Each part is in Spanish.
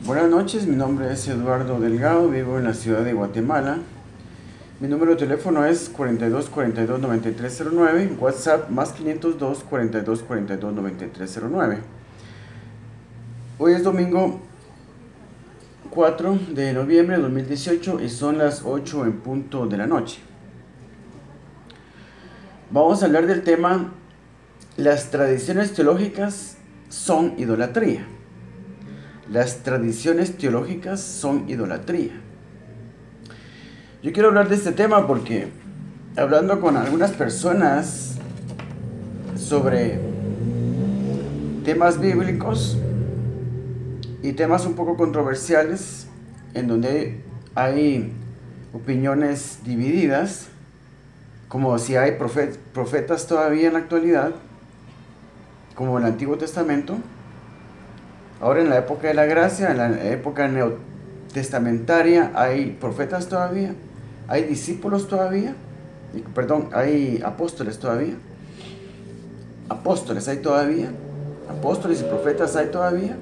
Buenas noches, mi nombre es Eduardo Delgado, vivo en la ciudad de Guatemala. Mi número de teléfono es 42 42 9309, WhatsApp más 502 42 42 9309. Hoy es domingo 4 de noviembre de 2018 y son las 8 en punto de la noche. Vamos a hablar del tema: las tradiciones teológicas son idolatría. Las tradiciones teológicas son idolatría. Yo quiero hablar de este tema porque, hablando con algunas personas sobre temas bíblicos y temas un poco controversiales, en donde hay opiniones divididas, como si hay profetas todavía en la actualidad, como en el Antiguo Testamento. Ahora, en la época de la gracia, en la época neotestamentaria, hay profetas todavía, hay discípulos todavía, hay apóstoles todavía, apóstoles hay todavía, apóstoles y profetas hay todavía.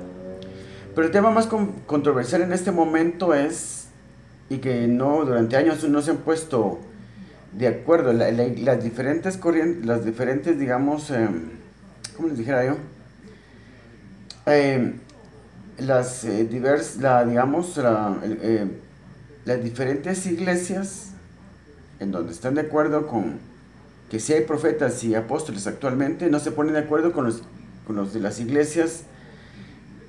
Pero el tema más controversial en este momento es, y que no durante años no se han puesto de acuerdo, las diferentes corrientes, las diferentes, digamos, ¿cómo les dijera yo? Las diferentes iglesias en donde están de acuerdo con que si hay profetas y apóstoles actualmente, no se ponen de acuerdo con los de las iglesias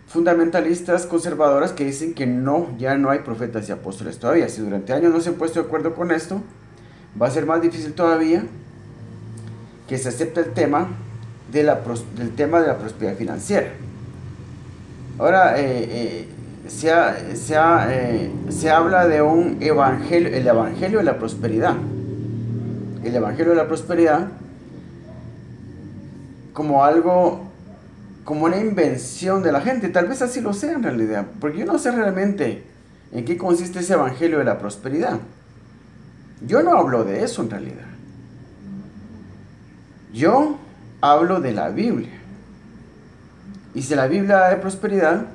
fundamentalistas conservadoras, que dicen que ya no hay profetas y apóstoles todavía. Si durante años no se han puesto de acuerdo con esto, va a ser más difícil todavía que se acepte el tema del tema de la prosperidad financiera. Ahora, se habla de un evangelio, el evangelio de la prosperidad. El evangelio de la prosperidad como algo, como una invención de la gente. Tal vez así lo sea en realidad, porque yo no sé realmente en qué consiste ese evangelio de la prosperidad. Yo no hablo de eso en realidad. Yo hablo de la Biblia. Y si la Biblia habla de prosperidad,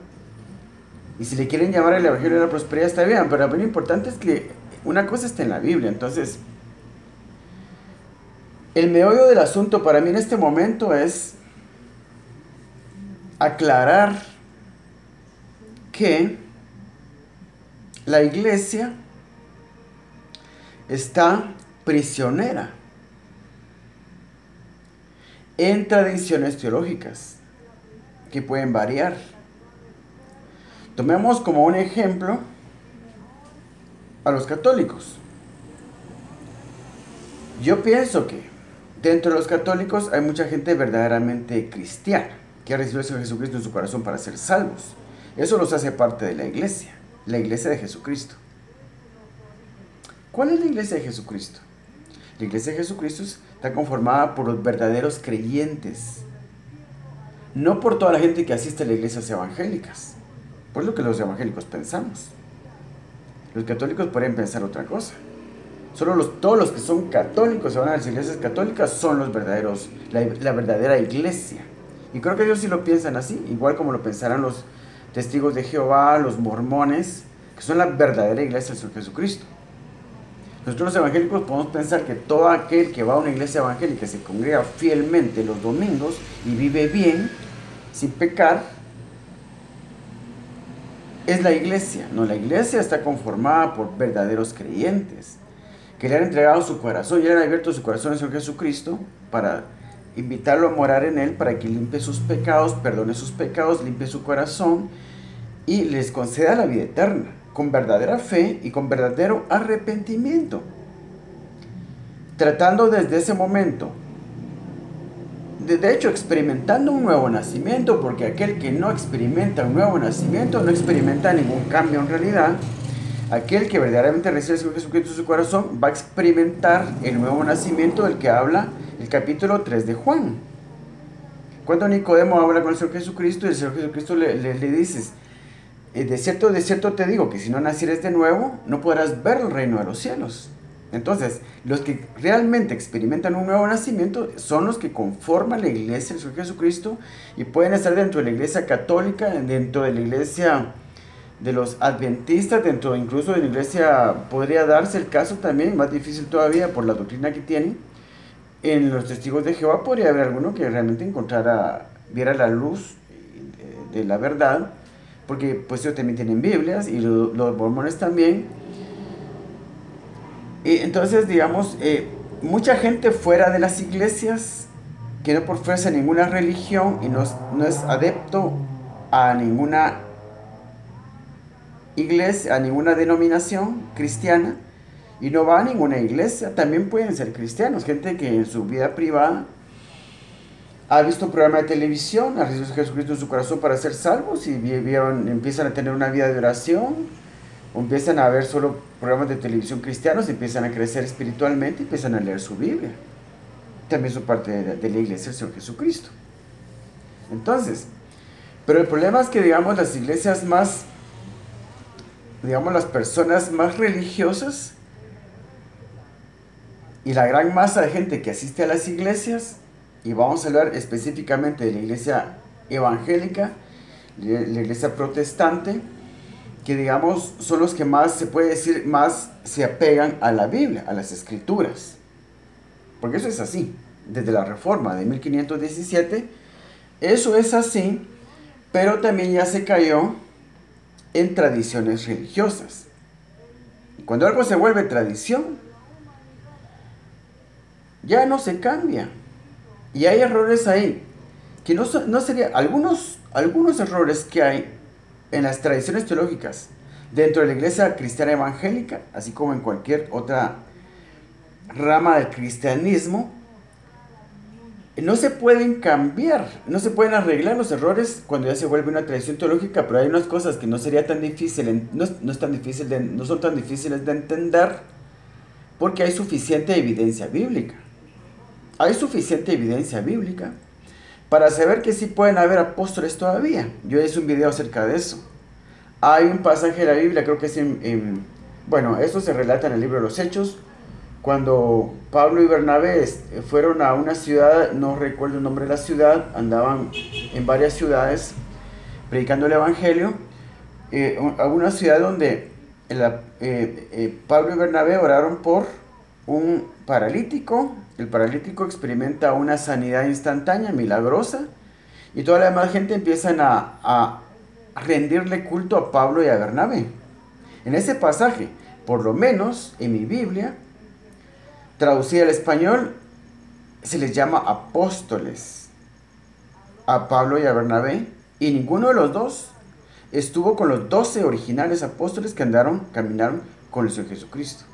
y si le quieren llamar el evangelio de la prosperidad, está bien, pero lo importante es que una cosa está en la Biblia. Entonces, el meollo del asunto para mí en este momento es aclarar que la iglesia está prisionera en tradiciones teológicas que pueden variar. Tomemos como un ejemplo a los católicos. Yo pienso que dentro de los católicos hay mucha gente verdaderamente cristiana, que ha recibido a Jesucristo en su corazón para ser salvos. Eso los hace parte de la iglesia de Jesucristo. ¿Cuál es la iglesia de Jesucristo? La iglesia de Jesucristo está conformada por los verdaderos creyentes, no por toda la gente que asiste a las iglesias evangélicas. Por lo que los evangélicos pensamos. Los católicos podrían pensar otra cosa. Todos los que son católicos, se van a las iglesias católicas, son los verdaderos, la verdadera iglesia. Y creo que ellos sí lo piensan así, igual como lo pensarán los testigos de Jehová, los mormones, que son la verdadera iglesia del Señor Jesucristo. Nosotros los evangélicos podemos pensar que todo aquel que va a una iglesia evangélica, se congrega fielmente los domingos y vive bien, sin pecar, es la iglesia. No, la iglesia está conformada por verdaderos creyentes que le han entregado su corazón y le han abierto su corazón al Señor Jesucristo para invitarlo a morar en él, para que limpie sus pecados, perdone sus pecados, limpie su corazón y les conceda la vida eterna, con verdadera fe y con verdadero arrepentimiento, tratando desde ese momento, de hecho, experimentando un nuevo nacimiento, porque aquel que no experimenta un nuevo nacimiento no experimenta ningún cambio en realidad. Aquel que verdaderamente recibe al Señor Jesucristo en su corazón va a experimentar el nuevo nacimiento del que habla el capítulo 3 de Juan. Cuando Nicodemo habla con el Señor Jesucristo, y el Señor Jesucristo le dice: de cierto te digo que si no nacieres de nuevo, no podrás ver el reino de los cielos. Entonces, los que realmente experimentan un nuevo nacimiento son los que conforman la iglesia del Señor Jesucristo y pueden estar dentro de la iglesia católica, dentro de la iglesia de los adventistas, dentro incluso de la iglesia podría darse el caso también, más difícil todavía por la doctrina que tienen. En los testigos de Jehová podría haber alguno que realmente viera la luz de la verdad, porque pues ellos también tienen Biblias y los mormones también. Y entonces, digamos, mucha gente fuera de las iglesias que no profesa ninguna religión y no es adepto a ninguna iglesia, a ninguna denominación cristiana, y no va a ninguna iglesia, también pueden ser cristianos. Gente que en su vida privada ha visto un programa de televisión, ha recibido a Jesucristo en su corazón para ser salvos, y empiezan a tener una vida de oración, o empiezan a ver solo programas de televisión cristianos, empiezan a crecer espiritualmente y empiezan a leer su Biblia. También son parte de la iglesia del Señor Jesucristo. Entonces, pero el problema es que, digamos, las iglesias más, digamos, las personas más religiosas y la gran masa de gente que asiste a las iglesias, y vamos a hablar específicamente de la iglesia evangélica, la iglesia protestante, que digamos son los que más, se puede decir, más se apegan a la Biblia, a las escrituras. Porque eso es así, desde la Reforma de 1517, eso es así, pero también ya se cayó en tradiciones religiosas. Cuando algo se vuelve tradición, ya no se cambia. Y hay errores ahí, que no sería, algunos errores que hay en las tradiciones teológicas dentro de la iglesia cristiana evangélica, así como en cualquier otra rama del cristianismo, no se pueden cambiar, no se pueden arreglar los errores cuando ya se vuelve una tradición teológica, pero hay unas cosas que no sería tan difícil, no son tan difíciles de entender, porque hay suficiente evidencia bíblica. Hay suficiente evidencia bíblica para saber que sí pueden haber apóstoles todavía. Yo hice un video acerca de eso. Hay un pasaje de la Biblia, creo que es bueno, esto se relata en el libro de los Hechos, cuando Pablo y Bernabé fueron a una ciudad, no recuerdo el nombre de la ciudad, andaban en varias ciudades predicando el evangelio, a una ciudad donde Pablo y Bernabé oraron por un paralítico. El paralítico experimenta una sanidad instantánea, milagrosa, y toda la demás gente empiezan a rendirle culto a Pablo y a Bernabé. En ese pasaje, por lo menos en mi Biblia, traducida al español, se les llama apóstoles a Pablo y a Bernabé, y ninguno de los dos estuvo con los 12 originales apóstoles que caminaron con el Señor Jesucristo.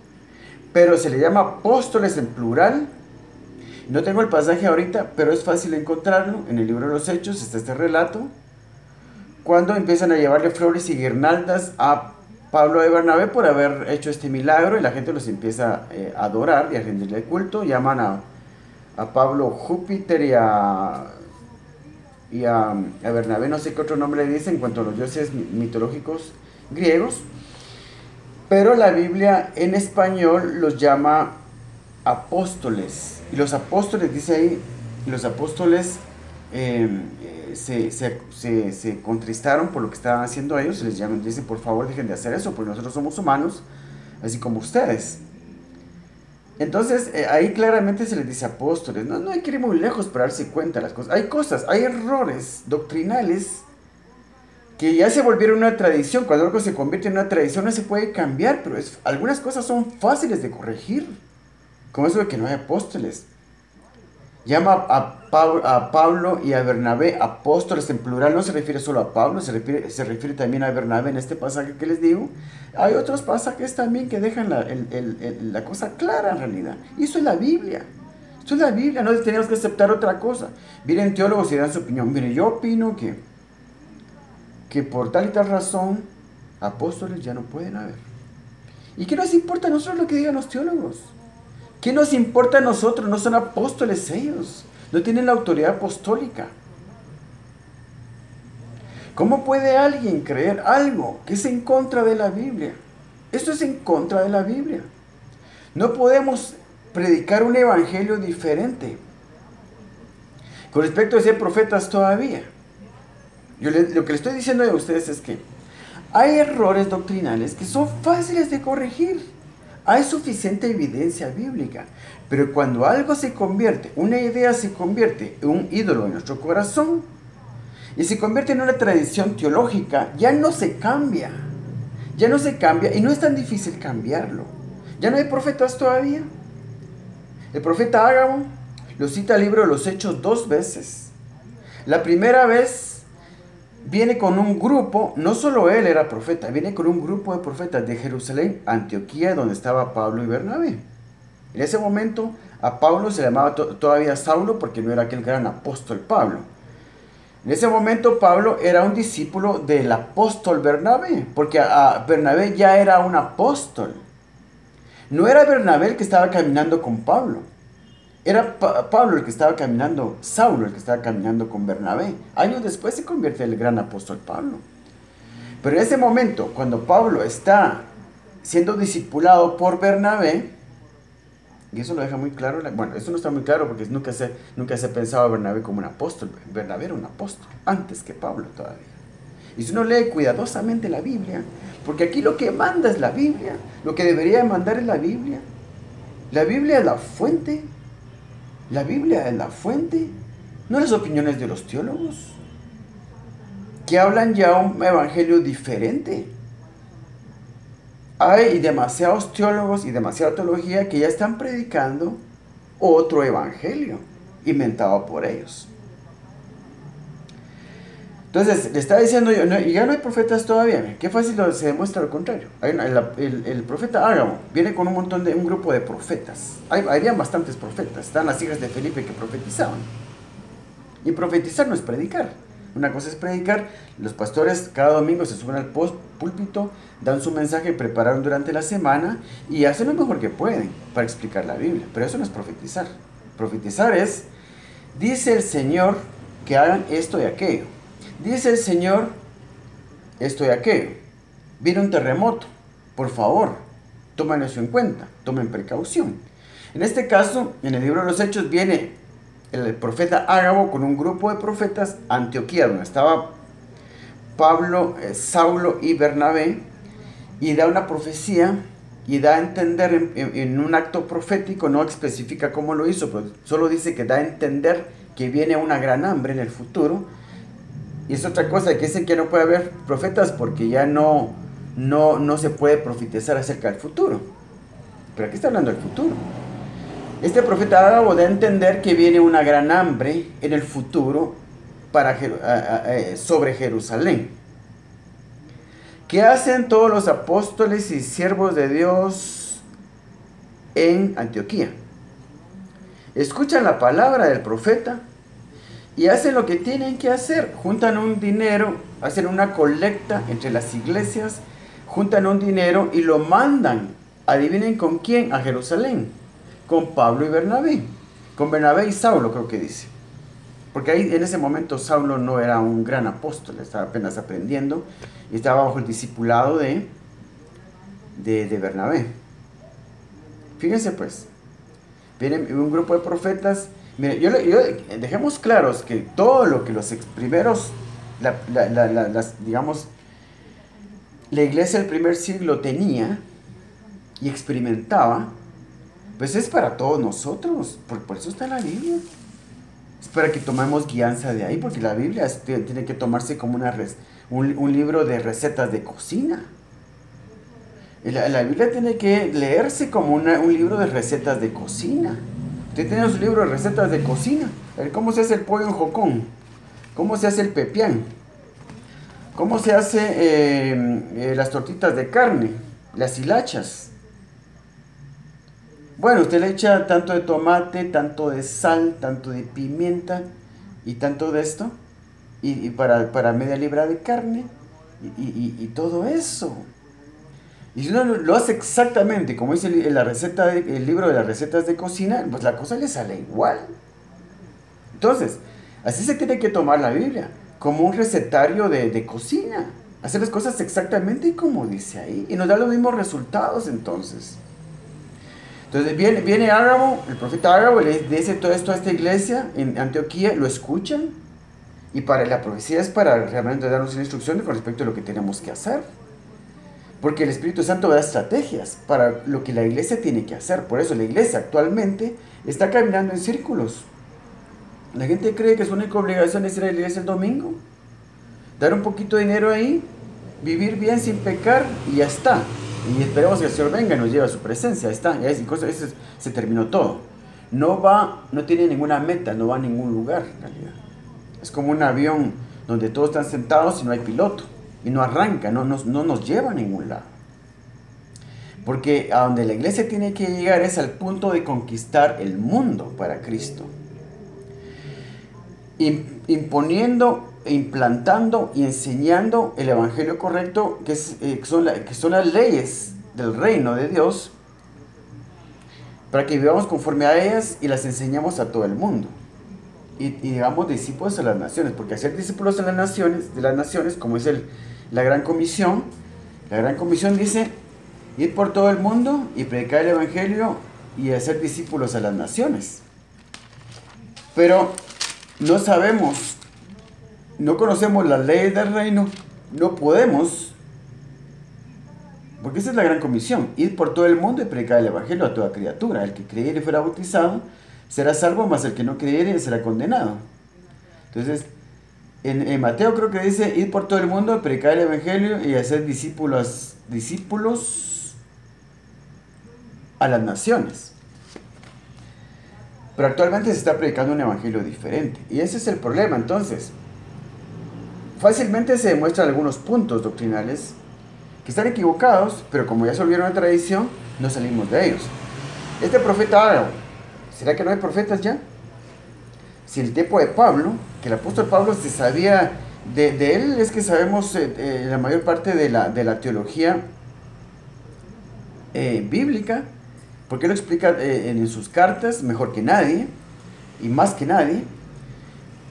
Pero se le llama apóstoles en plural. No tengo el pasaje ahorita, pero es fácil encontrarlo. En el libro de los Hechos está este relato, cuando empiezan a llevarle flores y guirnaldas a Pablo y Bernabé por haber hecho este milagro, y la gente los empieza a adorar y a rendirle culto. Llaman a Pablo Júpiter y a Bernabé, no sé qué otro nombre le dicen en cuanto a los dioses mitológicos griegos, pero la Biblia en español los llama apóstoles. Y los apóstoles, dice ahí, los apóstoles se contristaron por lo que estaban haciendo ellos, les llaman, dicen, por favor dejen de hacer eso, porque nosotros somos humanos, así como ustedes. Entonces ahí claramente se les dice apóstoles. No hay que ir muy lejos para darse cuenta de las cosas. Hay errores doctrinales que ya se volvieron una tradición. Cuando algo se convierte en una tradición no se puede cambiar, pero algunas cosas son fáciles de corregir, como eso de que no hay apóstoles. Llama a Pablo y a Bernabé apóstoles en plural, no se refiere solo a Pablo, se refiere también a Bernabé en este pasaje que les digo. Hay otros pasajes también que dejan la cosa clara en realidad. Y eso es la Biblia. Esto es la Biblia, no tenemos que aceptar otra cosa. Vienen teólogos y dan su opinión. Mire, yo opino que por tal y tal razón apóstoles ya no pueden haber. ¿Y qué nos importa a nosotros lo que digan los teólogos? ¿Qué nos importa a nosotros? No son apóstoles ellos. No tienen la autoridad apostólica. ¿Cómo puede alguien creer algo que es en contra de la Biblia? Esto es en contra de la Biblia. No podemos predicar un evangelio diferente. Con respecto a ser profetas todavía. Lo que le estoy diciendo a ustedes es que Hay errores doctrinales que son fáciles de corregir. Hay suficiente evidencia bíblica. Pero cuando algo se convierte, una idea se convierte en un ídolo en nuestro corazón y se convierte en una tradición teológica, ya no se cambia. Ya no se cambia y no es tan difícil cambiarlo. ¿Ya no hay profetas todavía? El profeta Ágabo lo cita el libro de los Hechos 2 veces. La primera vez viene con un grupo, no solo él era profeta, viene con un grupo de profetas de Jerusalén, Antioquía, donde estaba Pablo y Bernabé. En ese momento a Pablo se le llamaba todavía Saulo porque no era aquel gran apóstol Pablo. En ese momento Pablo era un discípulo del apóstol Bernabé, porque Bernabé ya era un apóstol. No era Bernabé el que estaba caminando con Pablo. Era Pablo el que estaba caminando, Saulo el que estaba caminando con Bernabé. Años después se convierte en el gran apóstol Pablo. Pero en ese momento, cuando Pablo está siendo discipulado por Bernabé, y eso lo deja muy claro, bueno, eso no está muy claro porque nunca se pensaba a Bernabé como un apóstol. Bernabé era un apóstol, antes que Pablo todavía. Y si uno lee cuidadosamente la Biblia, porque aquí lo que manda es la Biblia, lo que debería mandar es la Biblia. La Biblia es la fuente. La Biblia es la fuente, no las opiniones de los teólogos, que hablan ya un evangelio diferente. Hay demasiados teólogos y demasiada teología que ya están predicando otro evangelio inventado por ellos. Entonces, le está diciendo yo, ya no hay profetas todavía. Qué fácil se demuestra lo contrario. El profeta Ágabo viene con un grupo de profetas. Habían bastantes profetas. Están las hijas de Felipe que profetizaban. Y profetizar no es predicar. Una cosa es predicar. Los pastores cada domingo se suben al púlpito, dan su mensaje, prepararon durante la semana y hacen lo mejor que pueden para explicar la Biblia. Pero eso no es profetizar. Profetizar es, dice el Señor que hagan esto y aquello. Dice el Señor esto y aquello. Viene un terremoto. Por favor, tomen eso en cuenta. Tomen precaución. En este caso, en el libro de los Hechos viene el profeta Ágabo con un grupo de profetas a Antioquía, donde estaba Pablo, Saulo y Bernabé, y da una profecía y da a entender en un acto profético, no especifica cómo lo hizo, pero solo dice que da a entender que viene una gran hambre en el futuro. Y es otra cosa, que dicen que no puede haber profetas porque ya no se puede profetizar acerca del futuro. Pero aquí está hablando del futuro. Este profeta Ágabo da a entender que viene una gran hambre en el futuro sobre Jerusalén. ¿Qué hacen todos los apóstoles y siervos de Dios en Antioquía? Escuchan la palabra del profeta y hacen lo que tienen que hacer. Juntan un dinero, hacen una colecta entre las iglesias, juntan un dinero y lo mandan. Adivinen con quién, a Jerusalén. Con Pablo y Bernabé. Con Bernabé y Saulo, creo que dice. Porque ahí en ese momento Saulo no era un gran apóstol, estaba apenas aprendiendo y estaba bajo el discipulado de Bernabé. Fíjense pues, viene un grupo de profetas. Mire, dejemos claros que todo lo que los primeros, digamos, la iglesia del primer siglo tenía y experimentaba, pues es para todos nosotros. Por eso está en la Biblia. Es para que tomemos guianza de ahí, porque la Biblia tiene que tomarse como un libro de recetas de cocina. La Biblia tiene que leerse como un libro de recetas de cocina. Usted tiene su libro de recetas de cocina. A ver, ¿cómo se hace el pollo en jocón? ¿Cómo se hace el pepián? ¿Cómo se hace las tortitas de carne? Las hilachas. Bueno, usted le echa tanto de tomate, tanto de sal, tanto de pimienta y tanto de esto. Y para media libra de carne y todo eso. Y si uno lo hace exactamente como dice el libro de las recetas de cocina, pues la cosa le sale igual. Entonces, así se tiene que tomar la Biblia, como un recetario de cocina. Hacer las cosas exactamente como dice ahí. Y nos da los mismos resultados entonces. Entonces viene Ágabo, el profeta Ágabo, le dice todo esto a esta iglesia en Antioquía, lo escuchan. Y la profecía es para realmente darnos una instrucción con respecto a lo que tenemos que hacer. Porque el Espíritu Santo da estrategias para lo que la iglesia tiene que hacer. Por eso la iglesia actualmente está caminando en círculos. La gente cree que su única obligación es ir a la iglesia el domingo, dar un poquito de dinero ahí, vivir bien sin pecar y ya está. Y esperemos que el Señor venga y nos lleve a su presencia. Ahí está, se terminó todo. No tiene ninguna meta, no va a ningún lugar en realidad. Es como un avión donde todos están sentados y no hay piloto. Y no arranca, no nos lleva a ningún lado. Porque a donde la iglesia tiene que llegar es al punto de conquistar el mundo para Cristo. Imponiendo, implantando y enseñando el evangelio correcto, que son las leyes del reino de Dios, para que vivamos conforme a ellas y las enseñamos a todo el mundo. Y digamos discípulos a las naciones, porque hacer discípulos de las naciones, como es la Gran Comisión dice: ir por todo el mundo y predicar el evangelio y hacer discípulos a las naciones. Pero no sabemos, no conocemos las leyes del reino, no podemos, porque esa es la Gran Comisión: ir por todo el mundo y predicar el evangelio a toda criatura. El que creyere y fuera bautizado será salvo, mas el que no creyere será condenado. Entonces, en Mateo creo que dice: ir por todo el mundo, predicar el evangelio y hacer discípulos a las naciones. Pero actualmente se está predicando un evangelio diferente, y ese es el problema. Entonces, fácilmente se demuestran algunos puntos doctrinales que están equivocados, pero como ya se volvieron una tradición, no salimos de ellos. Este profeta Ágabo, ¿será que no hay profetas ya? Si el tiempo de Pablo, que el apóstol Pablo se sabía, de él es que sabemos la mayor parte de la teología bíblica, porque él lo explica en sus cartas mejor que nadie, y más que nadie.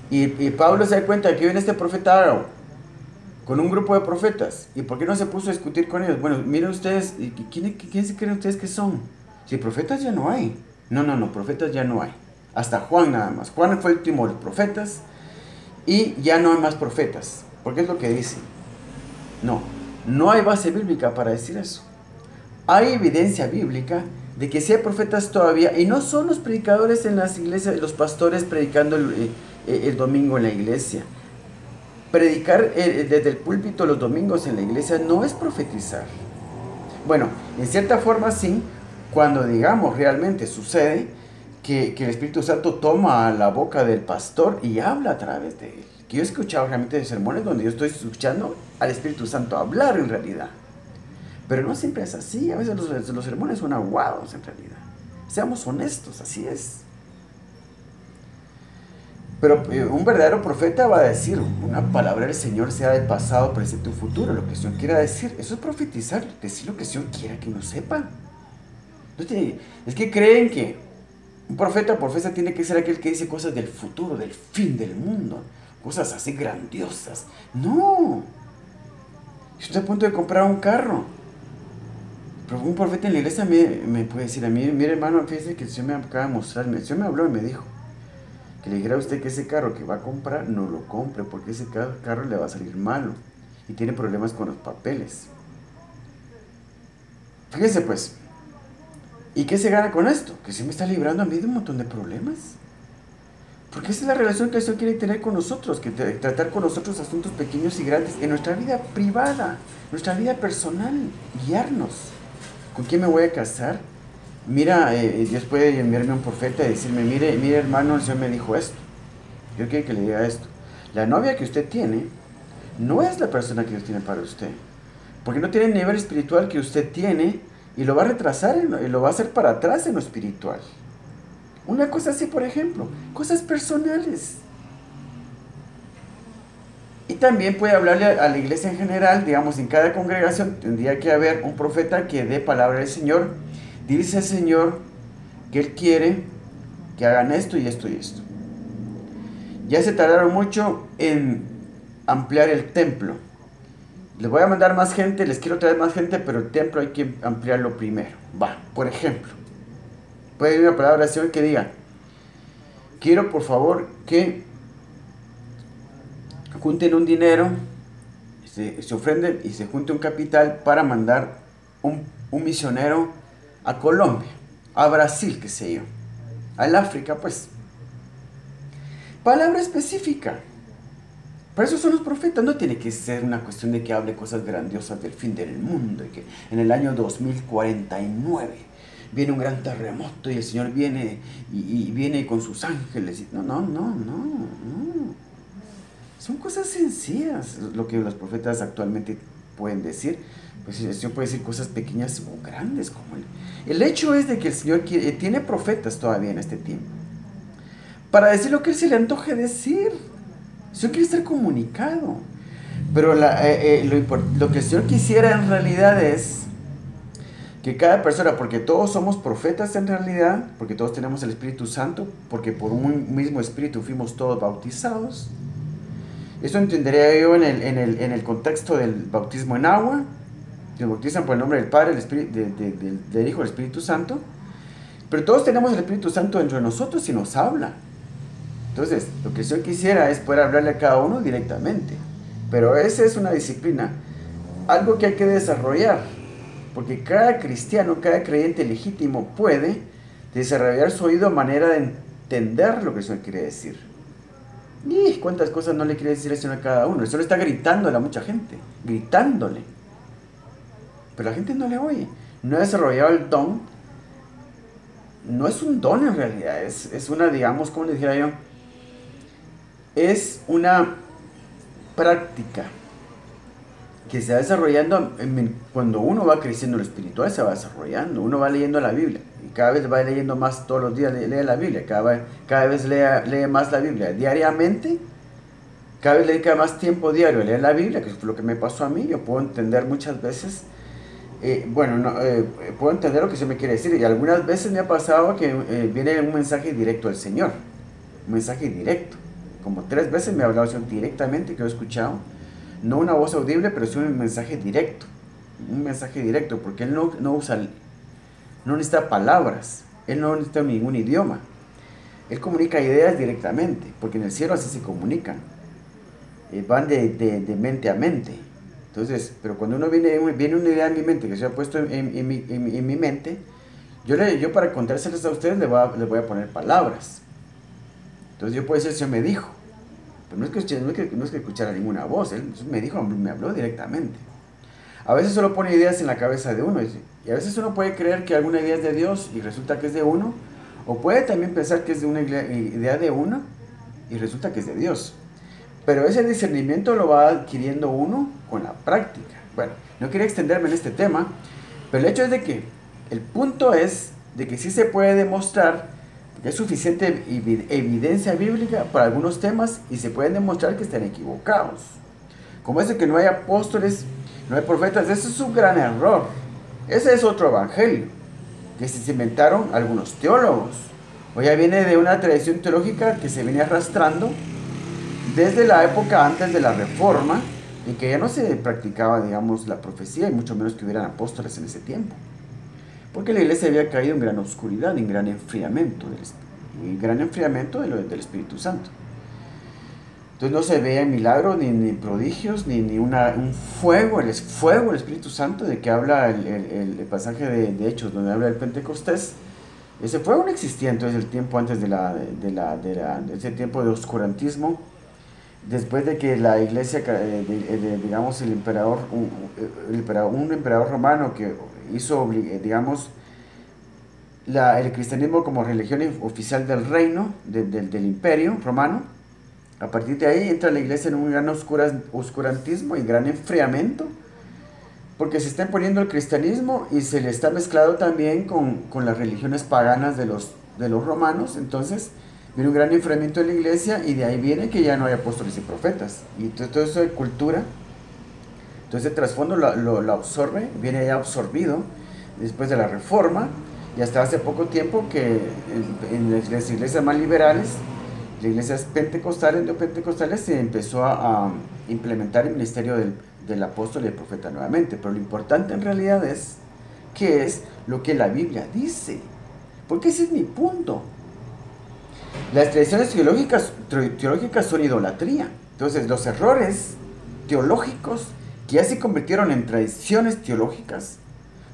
Y Pablo se da cuenta de que viene este profeta Ágabo con un grupo de profetas. ¿Y por qué no se puso a discutir con ellos? Bueno, miren ustedes, ¿quién se creen ustedes que son? Si profetas ya no hay. No, profetas ya no hay. Hasta Juan nada más. Juan fue el último de los profetas y ya no hay más profetas. Porque es lo que dice. No hay base bíblica para decir eso. Hay evidencia bíblica de que sí hay profetas todavía, y no son los predicadores en las iglesias, los pastores predicando el domingo en la iglesia. Predicar desde el púlpito los domingos en la iglesia no es profetizar. Bueno, en cierta forma sí, cuando digamos realmente sucede que el Espíritu Santo toma la boca del pastor y habla a través de él. Que yo he escuchado realmente de sermones donde yo estoy escuchando al Espíritu Santo hablar en realidad. Pero no siempre es así. A veces los sermones son aguados en realidad. Seamos honestos, así es. Pero un verdadero profeta va a decir: una palabra del Señor sea de pasado, presente o futuro. Lo que el Señor quiera decir, eso es profetizar. Decir lo que el Señor quiera que uno sepa. Es que creen que un profeta o profeta tiene que ser aquel que dice cosas del futuro, del fin del mundo. Cosas así grandiosas. No. Yo estoy a punto de comprar un carro. Pero un profeta en la iglesia me puede decir a mí: mire hermano, fíjese que el Señor me acaba de mostrar, el Señor me habló y me dijo que le dijera a usted que ese carro que va a comprar no lo compre, porque ese carro le va a salir malo y tiene problemas con los papeles. Fíjese pues, ¿y qué se gana con esto? Que se me está librando a mí de un montón de problemas. Porque esa es la relación que el Señor quiere tener con nosotros, que tratar con nosotros asuntos pequeños y grandes en nuestra vida privada, nuestra vida personal, guiarnos. ¿Con quién me voy a casar? Mira, Dios puede enviarme un profeta y decirme: mire hermano, el Señor me dijo esto. Yo quiero que le diga esto. La novia que usted tiene no es la persona que Dios tiene para usted. Porque no tiene el nivel espiritual que usted tiene y lo va a retrasar y lo va a hacer para atrás en lo espiritual. Una cosa así, por ejemplo, cosas personales. Y también puede hablarle a la iglesia en general. Digamos, en cada congregación tendría que haber un profeta que dé palabra del Señor. Dice al Señor que Él quiere que hagan esto y esto y esto. Ya se tardaron mucho en ampliar el templo. Les voy a mandar más gente, les quiero traer más gente, pero el templo hay que ampliarlo primero. Por ejemplo, puede ir una palabra del Señor que diga: quiero por favor que junten un dinero, se ofrende y se junte un capital para mandar un misionero a Colombia, a Brasil, qué sé yo, al África, pues. Palabra específica. Por eso son los profetas. No tiene que ser una cuestión de que hable cosas grandiosas del fin del mundo y que en el año 2049 viene un gran terremoto y el Señor viene y viene con sus ángeles. No. Son cosas sencillas lo que los profetas actualmente pueden decir. Pues el Señor puede decir cosas pequeñas o grandes como el hecho es de que el Señor tiene profetas todavía en este tiempo para decir lo que Él se le antoje decir. El Señor quiere estar comunicado. Pero lo que el Señor quisiera en realidad es que cada persona, porque todos somos profetas en realidad, porque todos tenemos el Espíritu Santo, porque por un mismo Espíritu fuimos todos bautizados. Eso entendería yo en el contexto del bautismo en agua, que bautizan por el nombre del Padre, del Hijo y del Espíritu Santo. Pero todos tenemos el Espíritu Santo dentro de nosotros y nos habla. Entonces, lo que el Señor quisiera es poder hablarle a cada uno directamente. Pero esa es una disciplina, algo que hay que desarrollar. Porque cada cristiano, cada creyente legítimo puede desarrollar su oído a manera de entender lo que el Señor quiere decir. Y cuántas cosas no le quiere decir el Señor a cada uno. El Señor está gritándole a mucha gente, gritándole. Pero la gente no le oye. No ha desarrollado el don. No es un don en realidad, es una, digamos, como le dijera yo, es una práctica que se va desarrollando cuando uno va creciendo en lo espiritual, se va desarrollando. Uno va leyendo la Biblia y cada vez va leyendo más todos los días, lee la Biblia, cada vez lee más la Biblia diariamente, cada vez le dedica más tiempo diario a leer la Biblia, que es lo que me pasó a mí. Yo puedo entender muchas veces, puedo entender lo que se me quiere decir, y algunas veces me ha pasado que viene un mensaje directo del Señor, un mensaje directo. Como 3 veces me ha hablado directamente, que he escuchado, no una voz audible, pero sí un mensaje directo, porque Él no necesita palabras, Él no necesita ningún idioma, Él comunica ideas directamente, porque en el cielo así se comunican, van de mente a mente. Entonces, pero cuando viene una idea en mi mente, que se ha puesto en mi mente, yo para contárselas a ustedes le voy a poner palabras. Entonces yo puedo decir, el Señor me dijo, pero no es que escuchara ninguna voz, Él me dijo, me habló directamente. A veces solo pone ideas en la cabeza de uno, y a veces uno puede creer que alguna idea es de Dios y resulta que es de uno, o puede también pensar que es de una idea de uno y resulta que es de Dios. Pero ese discernimiento lo va adquiriendo uno con la práctica. Bueno, no quería extenderme en este tema, pero el hecho es de que el punto es de que sí se puede demostrar que es suficiente evidencia bíblica para algunos temas y se pueden demostrar que están equivocados. Como es de que no hay apóstoles, no hay profetas, ese es un gran error. Ese es otro evangelio que se inventaron algunos teólogos. O ya viene de una tradición teológica que se viene arrastrando desde la época antes de la Reforma, en que ya no se practicaba, digamos, la profecía, y mucho menos que hubieran apóstoles en ese tiempo. Porque la iglesia había caído en gran oscuridad, en gran enfriamiento del Espíritu Santo. Entonces no se veían milagros, ni prodigios, ni un fuego, el fuego del Espíritu Santo, de que habla el pasaje de Hechos, donde habla del Pentecostés. Ese fuego no existía entonces el tiempo antes de ese tiempo de oscurantismo, después de que la iglesia, digamos, un emperador romano que hizo, digamos, el cristianismo como religión oficial del reino, del imperio romano. A partir de ahí entra la iglesia en un gran oscurantismo y gran enfriamiento, porque se está imponiendo el cristianismo y se le está mezclado también con las religiones paganas de los romanos. Entonces viene un gran enfriamiento de la iglesia, y de ahí viene que ya no hay apóstoles y profetas, y todo eso de cultura. Entonces el trasfondo lo absorbe, viene ya absorbido después de la Reforma, y hasta hace poco tiempo que en las iglesias más liberales, las iglesias pentecostales, neopentecostales, se empezó a implementar el ministerio del apóstol y del profeta nuevamente. Pero lo importante en realidad es qué es lo que la Biblia dice, porque ese es mi punto. Las tradiciones teológicas son idolatría. Entonces los errores teológicos que ya se convirtieron en tradiciones teológicas,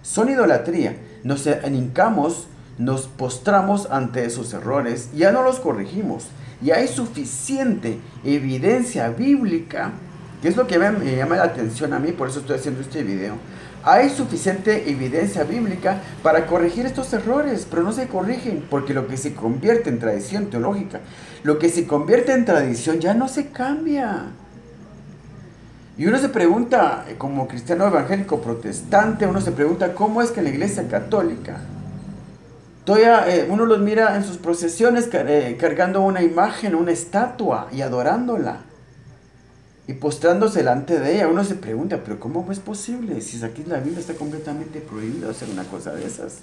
son idolatría. Nos hincamos, nos postramos ante esos errores, ya no los corregimos. Y hay suficiente evidencia bíblica, que es lo que me llama la atención a mí, por eso estoy haciendo este video. Hay suficiente evidencia bíblica para corregir estos errores, pero no se corrigen, porque lo que se convierte en tradición teológica, lo que se convierte en tradición ya no se cambia. Y uno se pregunta, como cristiano evangélico protestante, uno se pregunta cómo es que en la iglesia católica todavía uno los mira en sus procesiones cargando una imagen, una estatua y adorándola y postrándose delante de ella. Uno se pregunta, pero ¿cómo es posible? Si aquí la Biblia está completamente prohibido hacer una cosa de esas.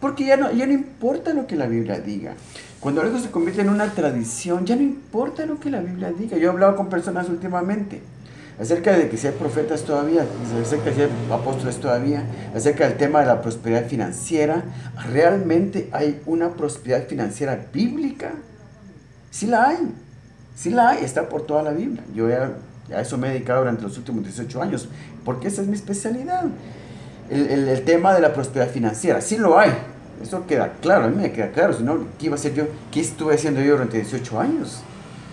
Porque ya no importa lo que la Biblia diga. Cuando algo se convierte en una tradición, ya no importa lo que la Biblia diga. Yo he hablado con personas últimamente acerca de que si hay profetas todavía, acerca de si hay apóstoles todavía, acerca del tema de la prosperidad financiera. ¿Realmente hay una prosperidad financiera bíblica? Sí la hay, está por toda la Biblia. Yo a eso me he dedicado durante los últimos 18 años, porque esa es mi especialidad. El tema de la prosperidad financiera, sí lo hay, eso queda claro, a mí me queda claro. Si no, ¿qué iba a hacer yo? ¿Qué estuve haciendo yo durante 18 años?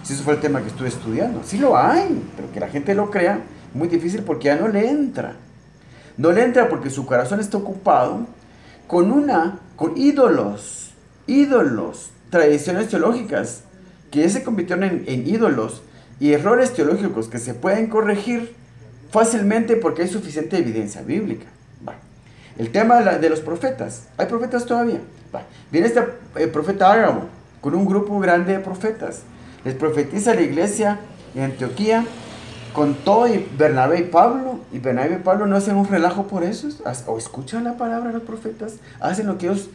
Si eso fue el tema que estuve estudiando. Sí lo hay, pero que la gente lo crea, muy difícil, porque ya no le entra. No le entra porque su corazón está ocupado con ídolos, tradiciones teológicas, que ya se convirtieron en ídolos, y errores teológicos que se pueden corregir fácilmente porque hay suficiente evidencia bíblica. El tema de los profetas. ¿Hay profetas todavía? Viene este profeta Ágabo con un grupo grande de profetas. Les profetiza a la iglesia en Antioquía con todo, y Bernabé y Pablo. Y Bernabé y Pablo no hacen un relajo por eso. O escuchan la palabra de los profetas. Hacen lo que ellos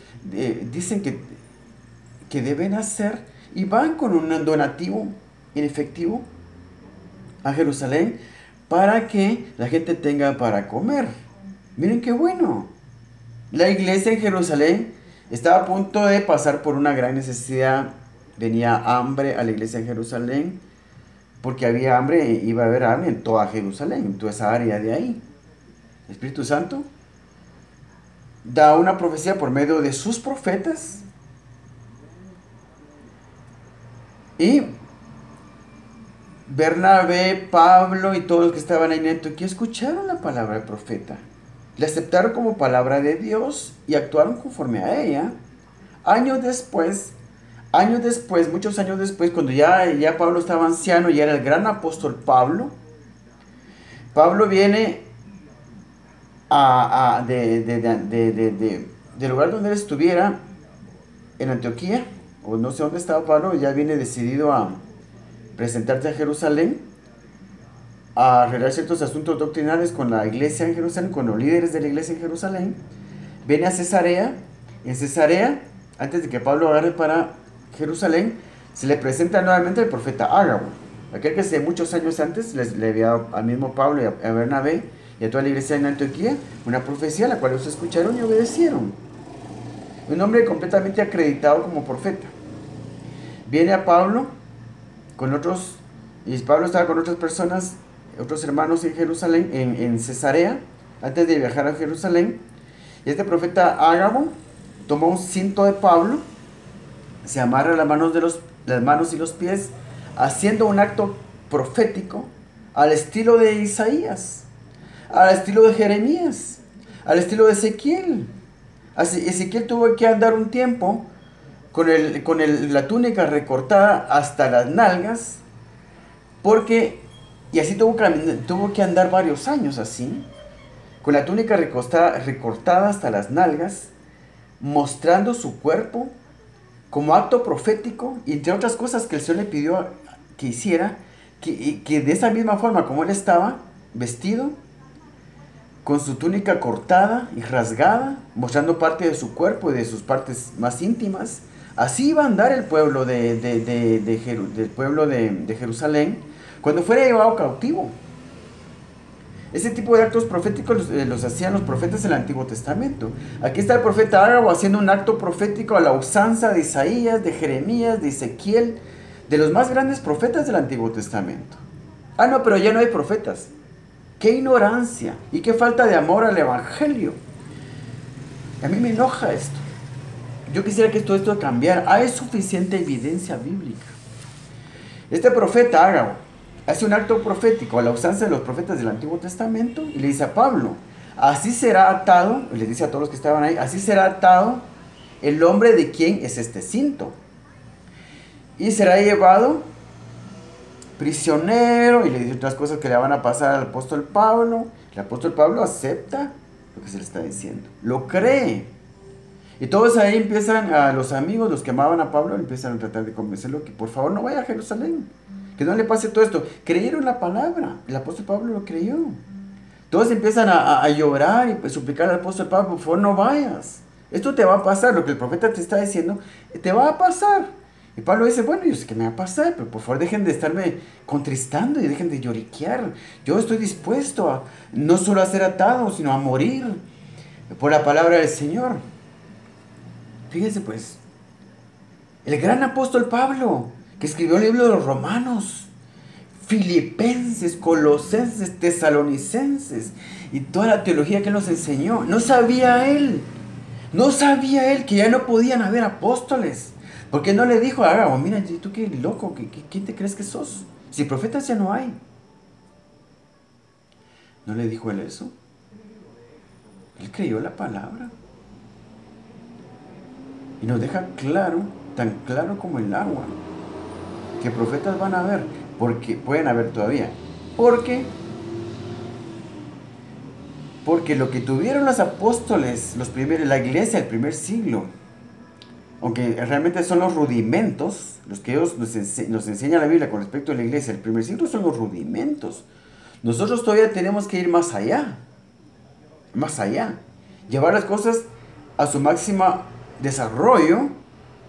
dicen que deben hacer. Y van con un donativo en efectivo a Jerusalén para que la gente tenga para comer. Miren qué bueno. La iglesia en Jerusalén estaba a punto de pasar por una gran necesidad. Venía hambre a la iglesia en Jerusalén, porque había hambre, iba a haber hambre en toda Jerusalén, en toda esa área de ahí. El Espíritu Santo da una profecía por medio de sus profetas, y Bernabé, Pablo y todos los que estaban ahí en Antioquía escucharon la palabra del profeta, la aceptaron como palabra de Dios y actuaron conforme a ella. Muchos años después, cuando ya Pablo estaba anciano y era el gran apóstol Pablo viene del lugar donde él estuviera, en Antioquía, o no sé dónde estaba Pablo, ya viene decidido a presentarse a Jerusalén, a arreglar ciertos asuntos doctrinales con la iglesia en Jerusalén, con los líderes de la iglesia en Jerusalén. Viene a Cesarea. En Cesarea, antes de que Pablo agarre para Jerusalén, se le presenta nuevamente el profeta Ágabo, aquel que hace muchos años antes le había dado al mismo Pablo y a Bernabé y a toda la iglesia en Antioquía una profecía, la cual ellos escucharon y obedecieron. Un hombre completamente acreditado como profeta. Viene a Pablo con otros, y Pablo estaba con otras personas, otros hermanos en Jerusalén, en Cesarea, antes de viajar a Jerusalén. Y este profeta Ágabo toma un cinto de Pablo, se amarra las manos y los pies, haciendo un acto profético al estilo de Isaías, al estilo de Jeremías, al estilo de Ezequiel. Ezequiel tuvo que andar un tiempo con la túnica recortada hasta las nalgas, y así tuvo que andar varios años así, con la túnica recortada hasta las nalgas, mostrando su cuerpo como acto profético, y entre otras cosas que el Señor le pidió que hiciera, que de esa misma forma como él estaba vestido, con su túnica cortada y rasgada, mostrando parte de su cuerpo y de sus partes más íntimas, así iba a andar el pueblo del pueblo de Jerusalén cuando fuera llevado cautivo. Ese tipo de actos proféticos los hacían los profetas en el Antiguo Testamento. Aquí está el profeta Ágabo haciendo un acto profético a la usanza de Isaías, de Jeremías, de Ezequiel, de los más grandes profetas del Antiguo Testamento. No, pero ya no hay profetas. ¡Qué ignorancia! Y qué falta de amor al Evangelio. A mí me enoja esto. Yo quisiera que todo esto cambiara. Hay suficiente evidencia bíblica. Este profeta Ágabo hace un acto profético a la usanza de los profetas del Antiguo Testamento y le dice a Pablo, así será atado, y le dice a todos los que estaban ahí, así será atado el hombre de quien es este cinto. Y será llevado prisionero, y le dice otras cosas que le van a pasar al apóstol Pablo. El apóstol Pablo acepta lo que se le está diciendo, lo cree. Y todos ahí empiezan, a los amigos, los que amaban a Pablo, empiezan a tratar de convencerlo que por favor no vaya a Jerusalén, que no le pase todo esto. Creyeron la palabra, el apóstol Pablo lo creyó. Todos empiezan a llorar y suplicar al apóstol Pablo, por favor no vayas. Esto te va a pasar, lo que el profeta te está diciendo, te va a pasar. Y Pablo dice, bueno, yo sé que me va a pasar, pero por favor dejen de estarme contristando y dejen de lloriquear. Yo estoy dispuesto a no solo a ser atado, sino a morir por la palabra del Señor. Fíjense pues, el gran apóstol Pablo, que escribió el libro de los Romanos, Filipenses, Colosenses, Tesalonicenses, y toda la teología que él nos enseñó, no sabía él que ya no podían haber apóstoles. Porque no le dijo a Ágabo, mira, tú qué loco, ¿quién te crees que sos? Si profetas ya no hay. ¿No le dijo él eso? Él creyó la palabra. Y nos deja claro, tan claro como el agua, que profetas van a haber, porque pueden haber todavía. Porque lo que tuvieron los apóstoles, la iglesia del primer siglo, aunque realmente son los rudimentos, los que Dios nos enseña la Biblia con respecto a la iglesia del primer siglo, son los rudimentos. Nosotros todavía tenemos que ir más allá, llevar las cosas a su máximo desarrollo.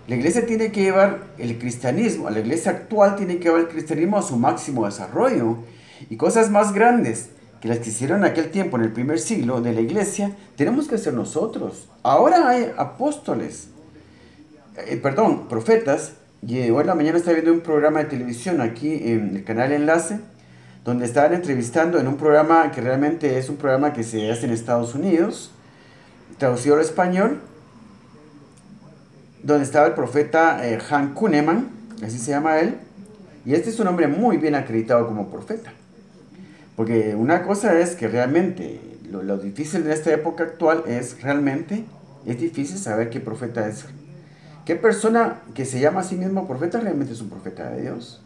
La iglesia tiene que llevar el cristianismo, la iglesia actual tiene que llevar el cristianismo a su máximo desarrollo, y cosas más grandes que las que hicieron en aquel tiempo, en el primer siglo de la iglesia, tenemos que hacer nosotros. Ahora hay profetas, y hoy en la mañana estaba viendo un programa de televisión aquí en el canal Enlace, donde estaban entrevistando en un programa que realmente es un programa que se hace en Estados Unidos, traducido al español, donde estaba el profeta Han Kuhneman, así se llama él, y este es un hombre muy bien acreditado como profeta. Porque una cosa es que realmente lo difícil de esta época actual es difícil saber qué profeta es. ¿Qué persona que se llama a sí mismo profeta realmente es un profeta de Dios?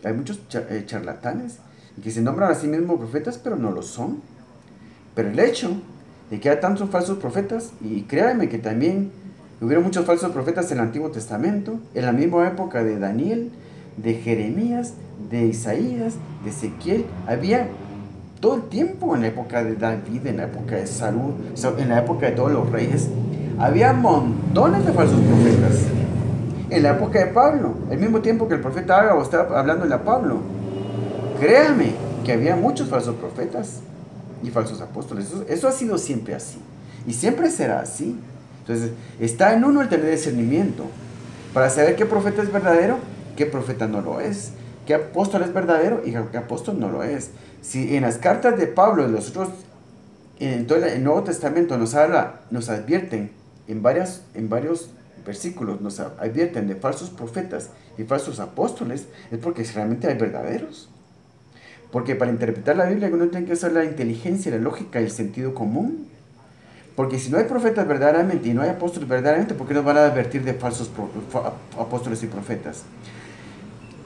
Hay muchos charlatanes que se nombran a sí mismos profetas, pero no lo son. Pero el hecho de que haya tantos falsos profetas, y créanme que también hubieron muchos falsos profetas en el Antiguo Testamento, en la misma época de Daniel, de Jeremías, de Isaías, de Ezequiel, había todo el tiempo, en la época de David, en la época de Saúl, en la época de todos los reyes, había montones de falsos profetas. En la época de Pablo, al mismo tiempo que el profeta Ágabo estaba hablándole a Pablo, créanme que había muchos falsos profetas y falsos apóstoles. Eso ha sido siempre así, y siempre será así. Entonces, está en uno el tener discernimiento para saber qué profeta es verdadero, qué profeta no lo es, qué apóstol es verdadero y qué apóstol no lo es. Si en las cartas de Pablo y los otros, en todo el Nuevo Testamento nos advierten en varios versículos, nos advierten de falsos profetas y falsos apóstoles, es porque realmente hay verdaderos. Porque para interpretar la Biblia uno tiene que usar la inteligencia, la lógica y el sentido común. Porque si no hay profetas verdaderamente y no hay apóstoles verdaderamente, ¿por qué nos van a advertir de falsos apóstoles y profetas?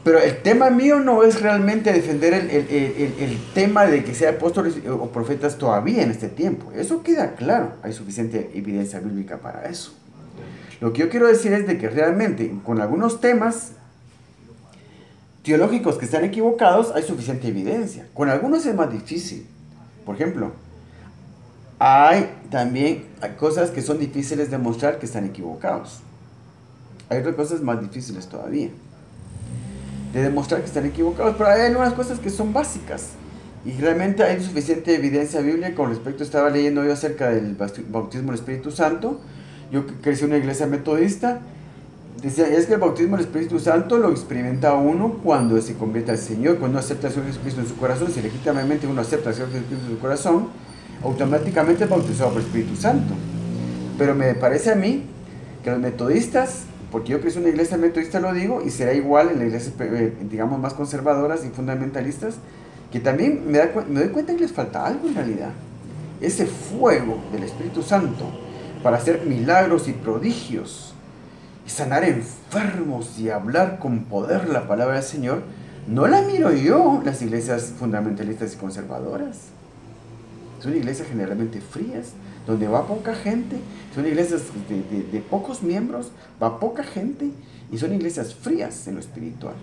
Pero el tema mío no es realmente defender el tema de que sea apóstoles o profetas todavía en este tiempo. Eso queda claro, hay suficiente evidencia bíblica para eso. Lo que yo quiero decir es de que realmente con algunos temas teológicos que están equivocados hay suficiente evidencia. Con algunos es más difícil. Por ejemplo, hay cosas que son difíciles de mostrar que están equivocados. Hay otras cosas más difíciles todavía de demostrar que están equivocados, pero hay algunas cosas que son básicas y realmente hay suficiente evidencia bíblica. Con respecto, estaba leyendo yo acerca del bautismo del Espíritu Santo. Yo crecí en una iglesia metodista Decía, es que el bautismo del Espíritu Santo lo experimenta uno cuando se convierte al Señor, cuando acepta al Señor Jesucristo en su corazón. Si legítimamente uno acepta al Señor Jesucristo en su corazón, automáticamente es bautizado por el Espíritu Santo. Pero me parece a mí que los metodistas, porque yo crecí en una iglesia metodista, lo digo, y será igual en las iglesias, digamos, más conservadoras y fundamentalistas, que también me doy cuenta que les falta algo en realidad. Ese fuego del Espíritu Santo para hacer milagros y prodigios, y sanar enfermos y hablar con poder la palabra del Señor, no la miro yo en las iglesias fundamentalistas y conservadoras. Son iglesias generalmente frías, donde va poca gente, son iglesias de pocos miembros, va poca gente, y son iglesias frías en lo espiritual.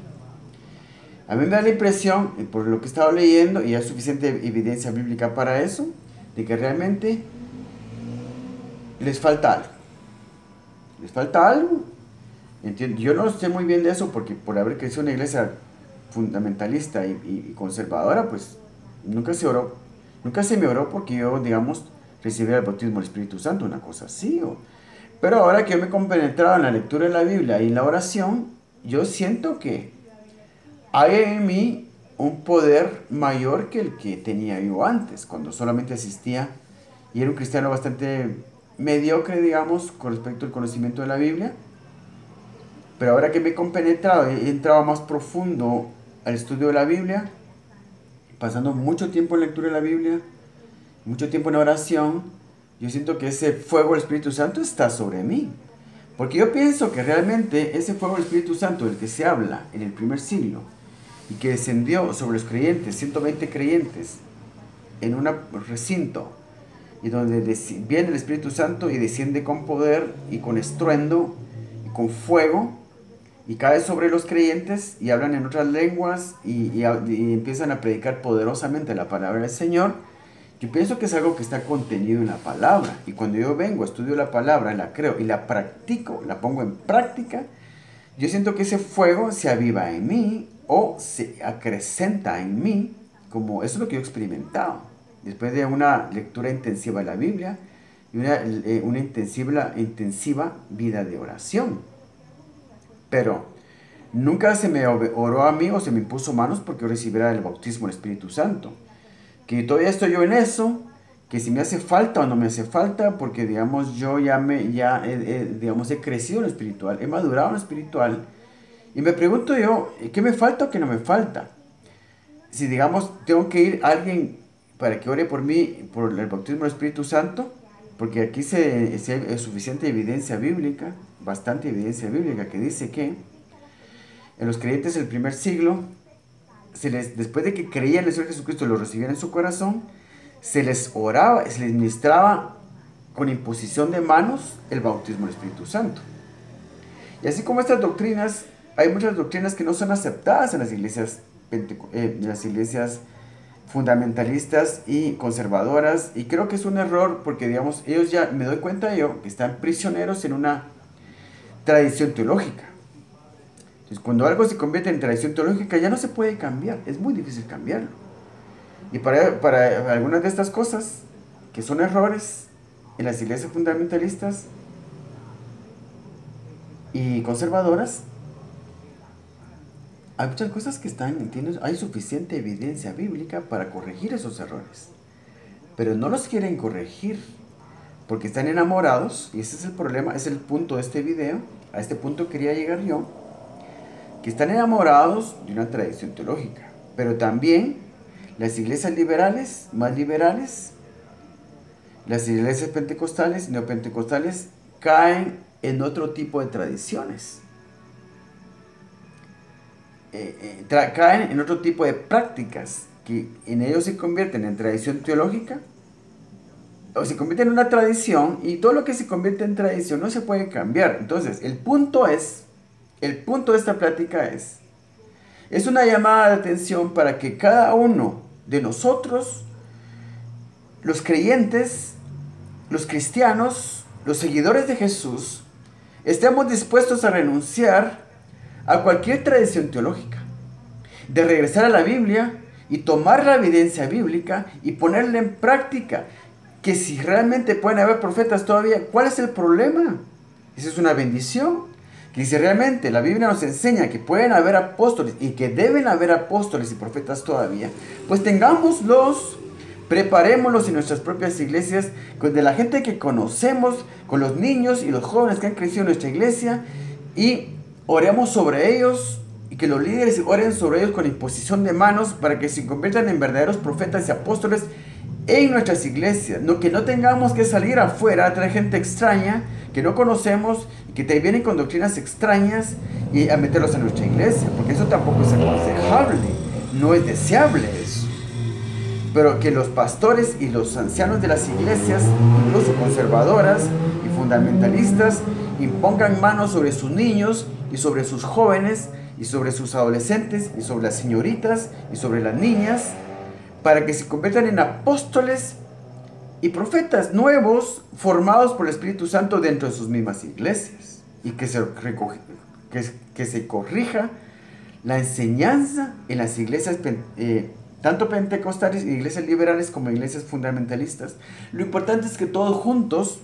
A mí me da la impresión, por lo que he estado leyendo, y hay suficiente evidencia bíblica para eso, de que realmente les falta algo. Les falta algo. Yo no sé muy bien de eso, porque por haber crecido en una iglesia fundamentalista y conservadora, pues nunca se me oró porque yo, digamos, recibiera el bautismo del Espíritu Santo, una cosa así. Pero ahora que yo me he compenetrado en la lectura de la Biblia y en la oración, yo siento que hay en mí un poder mayor que el que tenía yo antes, cuando solamente asistía y era un cristiano bastante mediocre, digamos, con respecto al conocimiento de la Biblia. Pero ahora que me he compenetrado, he entrado más profundo al estudio de la Biblia, pasando mucho tiempo en lectura de la Biblia, mucho tiempo en oración, yo siento que ese fuego del Espíritu Santo está sobre mí. Porque yo pienso que realmente ese fuego del Espíritu Santo del que se habla en el primer siglo y que descendió sobre los creyentes, 120 creyentes, en un recinto, y donde viene el Espíritu Santo y desciende con poder y con estruendo y con fuego, y cae sobre los creyentes y hablan en otras lenguas y empiezan a predicar poderosamente la palabra del Señor. Yo pienso que es algo que está contenido en la palabra, y cuando yo vengo, estudio la palabra, la creo y la practico, la pongo en práctica, yo siento que ese fuego se aviva en mí o se acrecenta en mí, como eso es lo que yo he experimentado después de una lectura intensiva de la Biblia y una intensiva vida de oración. Pero nunca se me oró a mí o se me impuso manos porque yo recibiera el bautismo del Espíritu Santo. Que todavía estoy yo en eso, que si me hace falta o no me hace falta, porque digamos yo digamos he crecido en lo espiritual, he madurado en lo espiritual, y me pregunto yo, ¿qué me falta o qué no me falta? Si digamos tengo que ir a alguien para que ore por mí, por el bautismo del Espíritu Santo, porque aquí hay suficiente evidencia bíblica, bastante evidencia bíblica que dice que en los creyentes del primer siglo, después de que creían en el Señor Jesucristo y lo recibían en su corazón, se les oraba, se les ministraba con imposición de manos el bautismo del Espíritu Santo. Y así como estas doctrinas, hay muchas doctrinas que no son aceptadas en las iglesias fundamentalistas y conservadoras, y creo que es un error porque, digamos, ellos ya, me doy cuenta yo, que están prisioneros en una tradición teológica. Entonces, cuando algo se convierte en tradición teológica, ya no se puede cambiar, es muy difícil cambiarlo. Y para algunas de estas cosas, que son errores en las iglesias fundamentalistas y conservadoras, hay muchas cosas que hay suficiente evidencia bíblica para corregir esos errores. Pero no los quieren corregir porque están enamorados, y ese es el problema, es el punto de este video, a este punto quería llegar yo, que están enamorados de una tradición teológica. Pero también las iglesias liberales, más liberales, las iglesias pentecostales, neopentecostales, caen en otro tipo de tradiciones. Caen en otro tipo de prácticas que en ellos se convierten en tradición teológica o se convierte en una tradición, y todo lo que se convierte en tradición no se puede cambiar. Entonces, el punto de esta plática es una llamada de atención para que cada uno de nosotros, los creyentes, los cristianos, los seguidores de Jesús, estemos dispuestos a renunciar a cualquier tradición teológica, de regresar a la Biblia y tomar la evidencia bíblica y ponerla en práctica. Que si realmente pueden haber profetas todavía, ¿cuál es el problema? Esa es una bendición. Que si realmente la Biblia nos enseña que pueden haber apóstoles y que deben haber apóstoles y profetas todavía, pues tengámoslos, preparémoslos en nuestras propias iglesias, de la gente que conocemos, con los niños y los jóvenes que han crecido en nuestra iglesia, y oremos sobre ellos, y que los líderes oren sobre ellos con imposición de manos para que se conviertan en verdaderos profetas y apóstoles en nuestras iglesias. No, que no tengamos que salir afuera a traer gente extraña que no conocemos y que te vienen con doctrinas extrañas y a meterlos en nuestra iglesia, porque eso tampoco es aconsejable, no es deseable eso. Pero que los pastores y los ancianos de las iglesias, incluso conservadoras y fundamentalistas, impongan manos sobre sus niños y sobre sus jóvenes y sobre sus adolescentes y sobre las señoritas y sobre las niñas, para que se conviertan en apóstoles y profetas nuevos formados por el Espíritu Santo dentro de sus mismas iglesias, y que se corrija la enseñanza en las iglesias tanto pentecostales, iglesias liberales como iglesias fundamentalistas. Lo importante es que todos juntos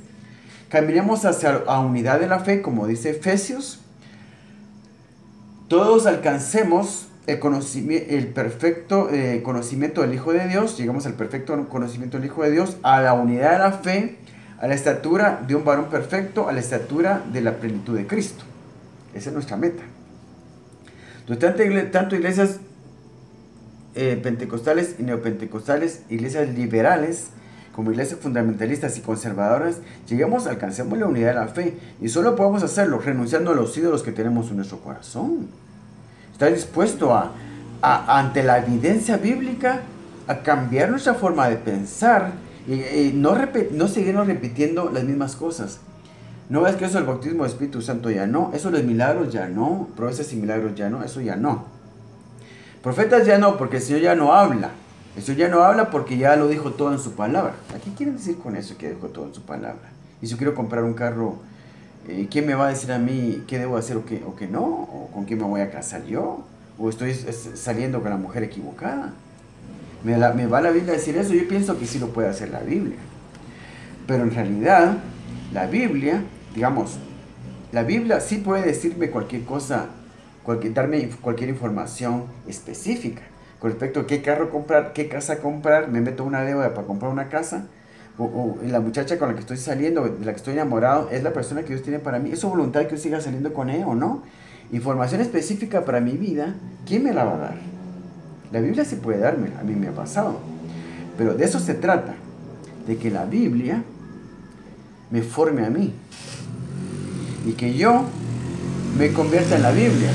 caminemos hacia la unidad de la fe, como dice Efesios. Todos alcancemos el perfecto conocimiento del Hijo de Dios, llegamos al perfecto conocimiento del Hijo de Dios, a la unidad de la fe, a la estatura de un varón perfecto, a la estatura de la plenitud de Cristo. Esa es nuestra meta. Entonces, tanto iglesias pentecostales y neopentecostales, iglesias liberales, como iglesias fundamentalistas y conservadoras, alcancemos la unidad de la fe, y solo podemos hacerlo renunciando a los ídolos que tenemos en nuestro corazón. Estar dispuesto ante la evidencia bíblica, a cambiar nuestra forma de pensar y no seguirnos repitiendo las mismas cosas. No es que eso del bautismo del Espíritu Santo ya no, eso de los milagros ya no, promesas y milagros ya no, eso ya no. Profetas ya no, porque el Señor ya no habla. El Señor ya no habla porque ya lo dijo todo en su palabra. ¿A qué quieren decir con eso, que dijo todo en su palabra? Y si yo quiero comprar un carro, ¿quién me va a decir a mí qué debo hacer o qué no? ¿O con quién me voy a casar yo? ¿O estoy saliendo con la mujer equivocada? ¿Me va la Biblia a decir eso? Yo pienso que sí lo puede hacer la Biblia. Pero en realidad, la Biblia sí puede decirme cualquier cosa, darme cualquier información específica con respecto a qué carro comprar, qué casa comprar. Me meto una deuda para comprar una casa, o la muchacha con la que estoy saliendo, de la que estoy enamorado, es la persona que Dios tiene para mí. ¿Es su voluntad que yo siga saliendo con ella o no? Información específica para mi vida, ¿quién me la va a dar? La Biblia sí puede darme, a mí me ha pasado. Pero de eso se trata, de que la Biblia me forme a mí y que yo me convierta en la Biblia.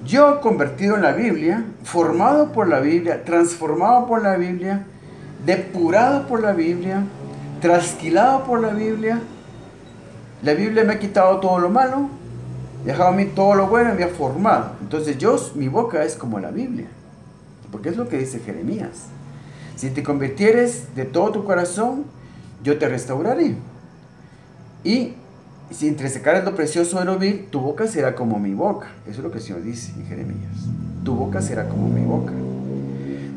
Yo convertido en la Biblia, formado por la Biblia, transformado por la Biblia, depurado por la Biblia, trasquilado por la Biblia me ha quitado todo lo malo, dejado a mí todo lo bueno y me ha formado. Entonces mi boca es como la Biblia, porque es lo que dice Jeremías. Si te convirtieres de todo tu corazón, yo te restauraré. Y si entresacares lo precioso de lo vil, tu boca será como mi boca. Eso es lo que el Señor dice en Jeremías. Tu boca será como mi boca.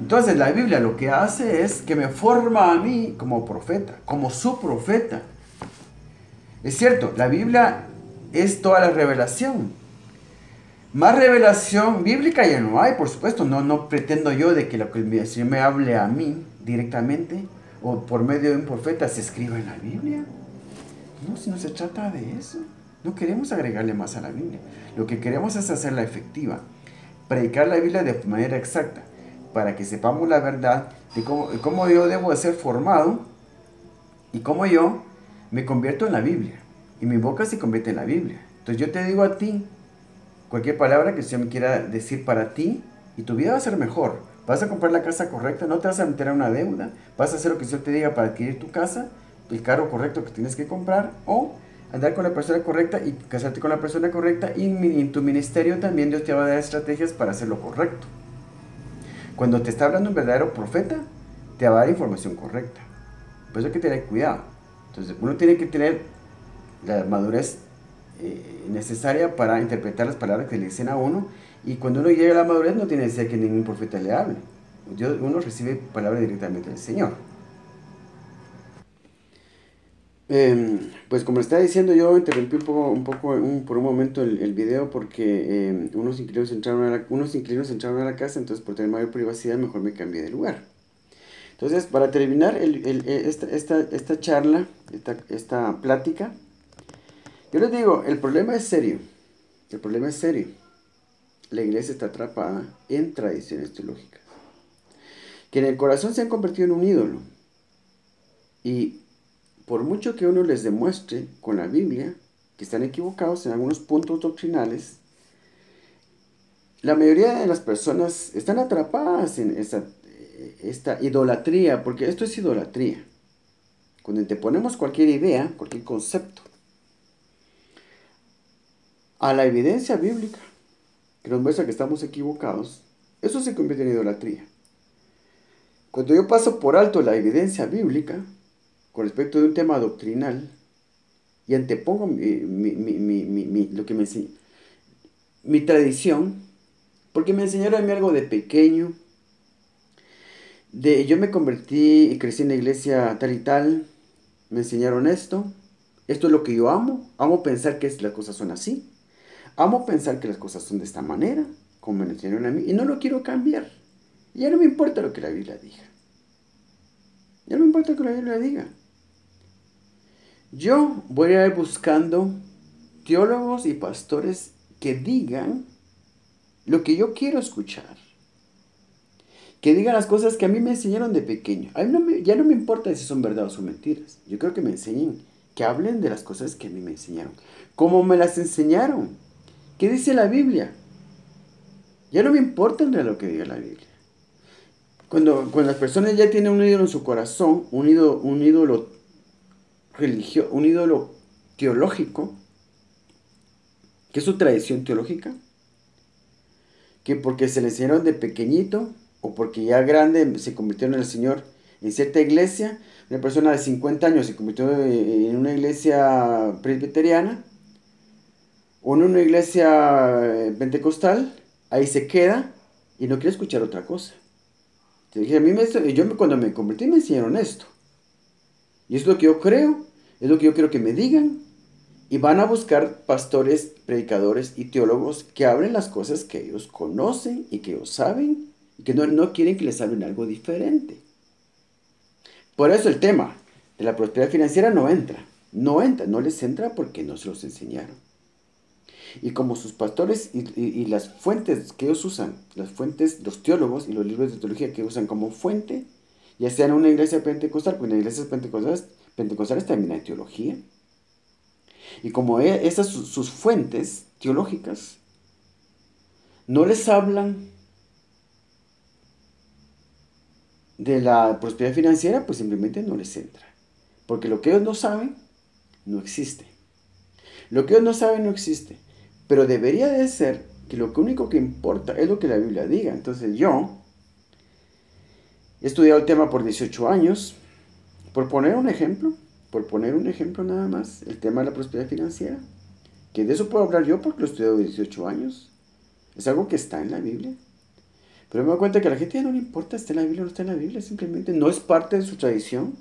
Entonces la Biblia lo que hace es que me forma a mí como profeta, como su profeta. Es cierto, la Biblia es toda la revelación. Más revelación bíblica ya no hay, por supuesto. No pretendo yo de que lo que el Señor me hable a mí directamente o por medio de un profeta se escriba en la Biblia. No, si no se trata de eso. No queremos agregarle más a la Biblia. Lo que queremos es hacerla efectiva. Predicar la Biblia de manera exacta, para que sepamos la verdad de cómo yo debo de ser formado y cómo yo me convierto en la Biblia. Y mi boca se convierte en la Biblia. Entonces yo te digo a ti, cualquier palabra que el Señor me quiera decir para ti, y tu vida va a ser mejor. Vas a comprar la casa correcta, no te vas a meter a una deuda. Vas a hacer lo que el Señor te diga para adquirir tu casa, el carro correcto que tienes que comprar, o andar con la persona correcta y casarte con la persona correcta. Y en tu ministerio también Dios te va a dar estrategias para hacer lo correcto. Cuando te está hablando un verdadero profeta, te va a dar información correcta. Por eso hay que tener cuidado. Entonces uno tiene que tener la madurez necesaria para interpretar las palabras que le dicen a uno. Y cuando uno llega a la madurez, no tiene necesidad que ningún profeta le hable. Uno recibe palabras directamente del Señor. Pues como estaba diciendo, yo interrumpí por un momento el video porque unos inquilinos entraron a la casa, entonces por tener mayor privacidad mejor me cambié de lugar. Entonces, para terminar esta charla, esta plática, yo les digo, el problema es serio. El problema es serio. La iglesia está atrapada en tradiciones teológicas, que en el corazón se han convertido en un ídolo. Y por mucho que uno les demuestre con la Biblia que están equivocados en algunos puntos doctrinales, la mayoría de las personas están atrapadas en esta idolatría, porque esto es idolatría. Cuando te ponemos cualquier idea, cualquier concepto, a la evidencia bíblica, que nos muestra que estamos equivocados, eso se convierte en idolatría. Cuando yo paso por alto la evidencia bíblica, con respecto de un tema doctrinal, y antepongo lo que me enseña, mi tradición, porque me enseñaron a mí algo de pequeño, yo me convertí y crecí en la iglesia tal y tal, me enseñaron esto es lo que yo amo pensar que las cosas son así, amo pensar que las cosas son de esta manera, como me lo enseñaron a mí, y no lo quiero cambiar, ya no me importa lo que la Biblia diga, ya no me importa lo que la Biblia diga. Yo voy a ir buscando teólogos y pastores que digan lo que yo quiero escuchar. Que digan las cosas que a mí me enseñaron de pequeño. Ya no me importa si son verdad o son mentiras. Yo creo que me enseñen, que hablen de las cosas que a mí me enseñaron. ¿Cómo me las enseñaron? ¿Qué dice la Biblia? Ya no me importa en realidad lo que diga la Biblia. Cuando las personas ya tienen un ídolo en su corazón, un ídolo religioso, un ídolo teológico, que es su tradición teológica, que porque se le enseñaron de pequeñito o porque ya grande se convirtieron en el Señor en cierta iglesia, una persona de 50 años se convirtió en una iglesia presbiteriana o en una iglesia pentecostal, ahí se queda y no quiere escuchar otra cosa. Entonces, cuando me convertí me enseñaron esto. Y es lo que yo creo, es lo que yo quiero que me digan. Y van a buscar pastores, predicadores y teólogos que hablen las cosas que ellos conocen y que ellos saben y que no quieren que les hablen algo diferente. Por eso el tema de la prosperidad financiera no entra. No les entra porque no se los enseñaron. Y como sus pastores y las fuentes que ellos usan, las fuentes, los teólogos y los libros de teología que usan como fuente, ya sea en una iglesia pentecostal, pues en las iglesias pentecostales también hay teología. Y como esas sus fuentes teológicas no les hablan de la prosperidad financiera, pues simplemente no les entra. Porque lo que ellos no saben, no existe. Lo que ellos no saben, no existe. Pero debería de ser que lo único que importa es lo que la Biblia diga. Entonces yo he estudiado el tema por 18 años. Por poner un ejemplo nada más, el tema de la prosperidad financiera. Que de eso puedo hablar yo porque lo he estudiado 18 años. Es algo que está en la Biblia. Pero me doy cuenta que a la gente ya no le importa, está en la Biblia o no está en la Biblia. Simplemente no es parte de su tradición.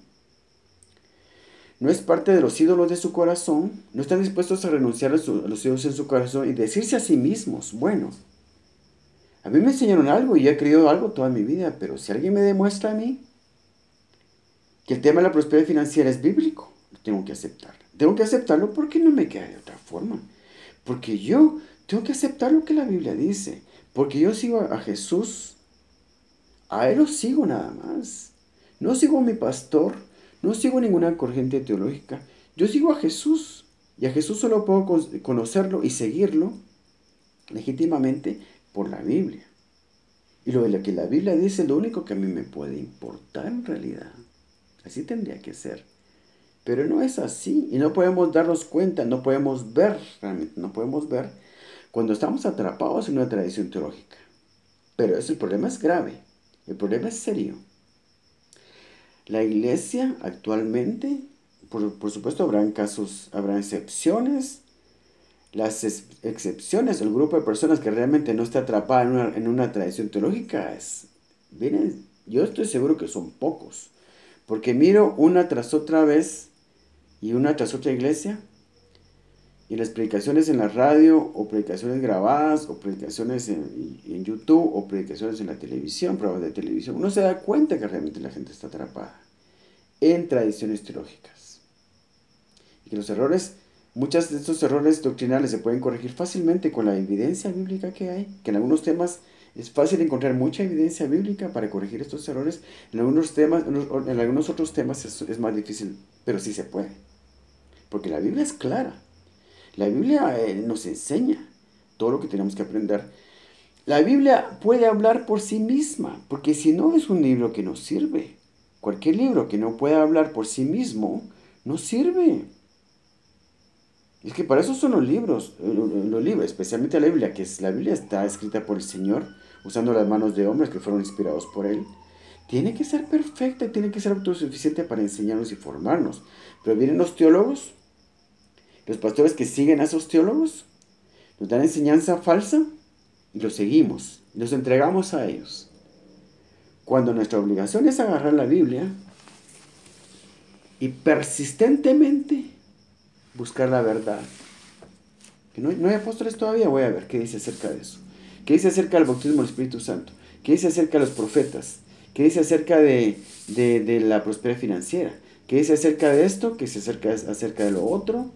No es parte de los ídolos de su corazón. No están dispuestos a renunciar a los ídolos en su corazón y decirse a sí mismos, bueno, a mí me enseñaron algo y he creído algo toda mi vida, pero si alguien me demuestra a mí que el tema de la prosperidad financiera es bíblico, lo tengo que aceptar. Tengo que aceptarlo porque no me queda de otra forma. Porque yo tengo que aceptar lo que la Biblia dice. Porque yo sigo a Jesús. A Él lo sigo nada más. No sigo a mi pastor. No sigo ninguna corriente teológica. Yo sigo a Jesús. Y a Jesús solo puedo conocerlo y seguirlo legítimamente por la Biblia. Y lo de lo que la Biblia dice es lo único que a mí me puede importar en realidad. Así tendría que ser. Pero no es así. Y no podemos darnos cuenta, no podemos ver, realmente no podemos ver cuando estamos atrapados en una tradición teológica. Pero el problema es grave. El problema es serio. La iglesia actualmente, por supuesto habrán casos, habrán excepciones. Las excepciones, el grupo de personas que realmente no está atrapada en una tradición teológica, yo estoy seguro que son pocos. Porque miro una tras otra vez, y una tras otra iglesia, y las predicaciones en la radio, o predicaciones grabadas, o predicaciones en YouTube, o predicaciones en la televisión, programas de televisión, uno se da cuenta que realmente la gente está atrapada en tradiciones teológicas. Y que los errores, muchos de estos errores doctrinales se pueden corregir fácilmente con la evidencia bíblica que hay, que en algunos temas es fácil encontrar mucha evidencia bíblica para corregir estos errores, en algunos otros temas es más difícil, pero sí se puede. Porque la Biblia es clara. La Biblia nos enseña todo lo que tenemos que aprender. La Biblia puede hablar por sí misma, porque si no es un libro que nos sirve. Cualquier libro que no pueda hablar por sí mismo, no sirve. Es que para eso son los libros, especialmente la Biblia, la Biblia está escrita por el Señor, usando las manos de hombres que fueron inspirados por Él. Tiene que ser perfecta, tiene que ser autosuficiente para enseñarnos y formarnos. Pero vienen los teólogos, los pastores que siguen a esos teólogos, nos dan enseñanza falsa y los seguimos, los entregamos a ellos. Cuando nuestra obligación es agarrar la Biblia y persistentemente buscar la verdad. Que no hay apóstoles todavía, voy a ver qué dice acerca de eso. ¿Qué dice acerca del bautismo del Espíritu Santo? ¿Qué dice acerca de los profetas? ¿Qué dice acerca de la prosperidad financiera? ¿Qué dice acerca de esto? ¿Qué dice acerca de lo otro?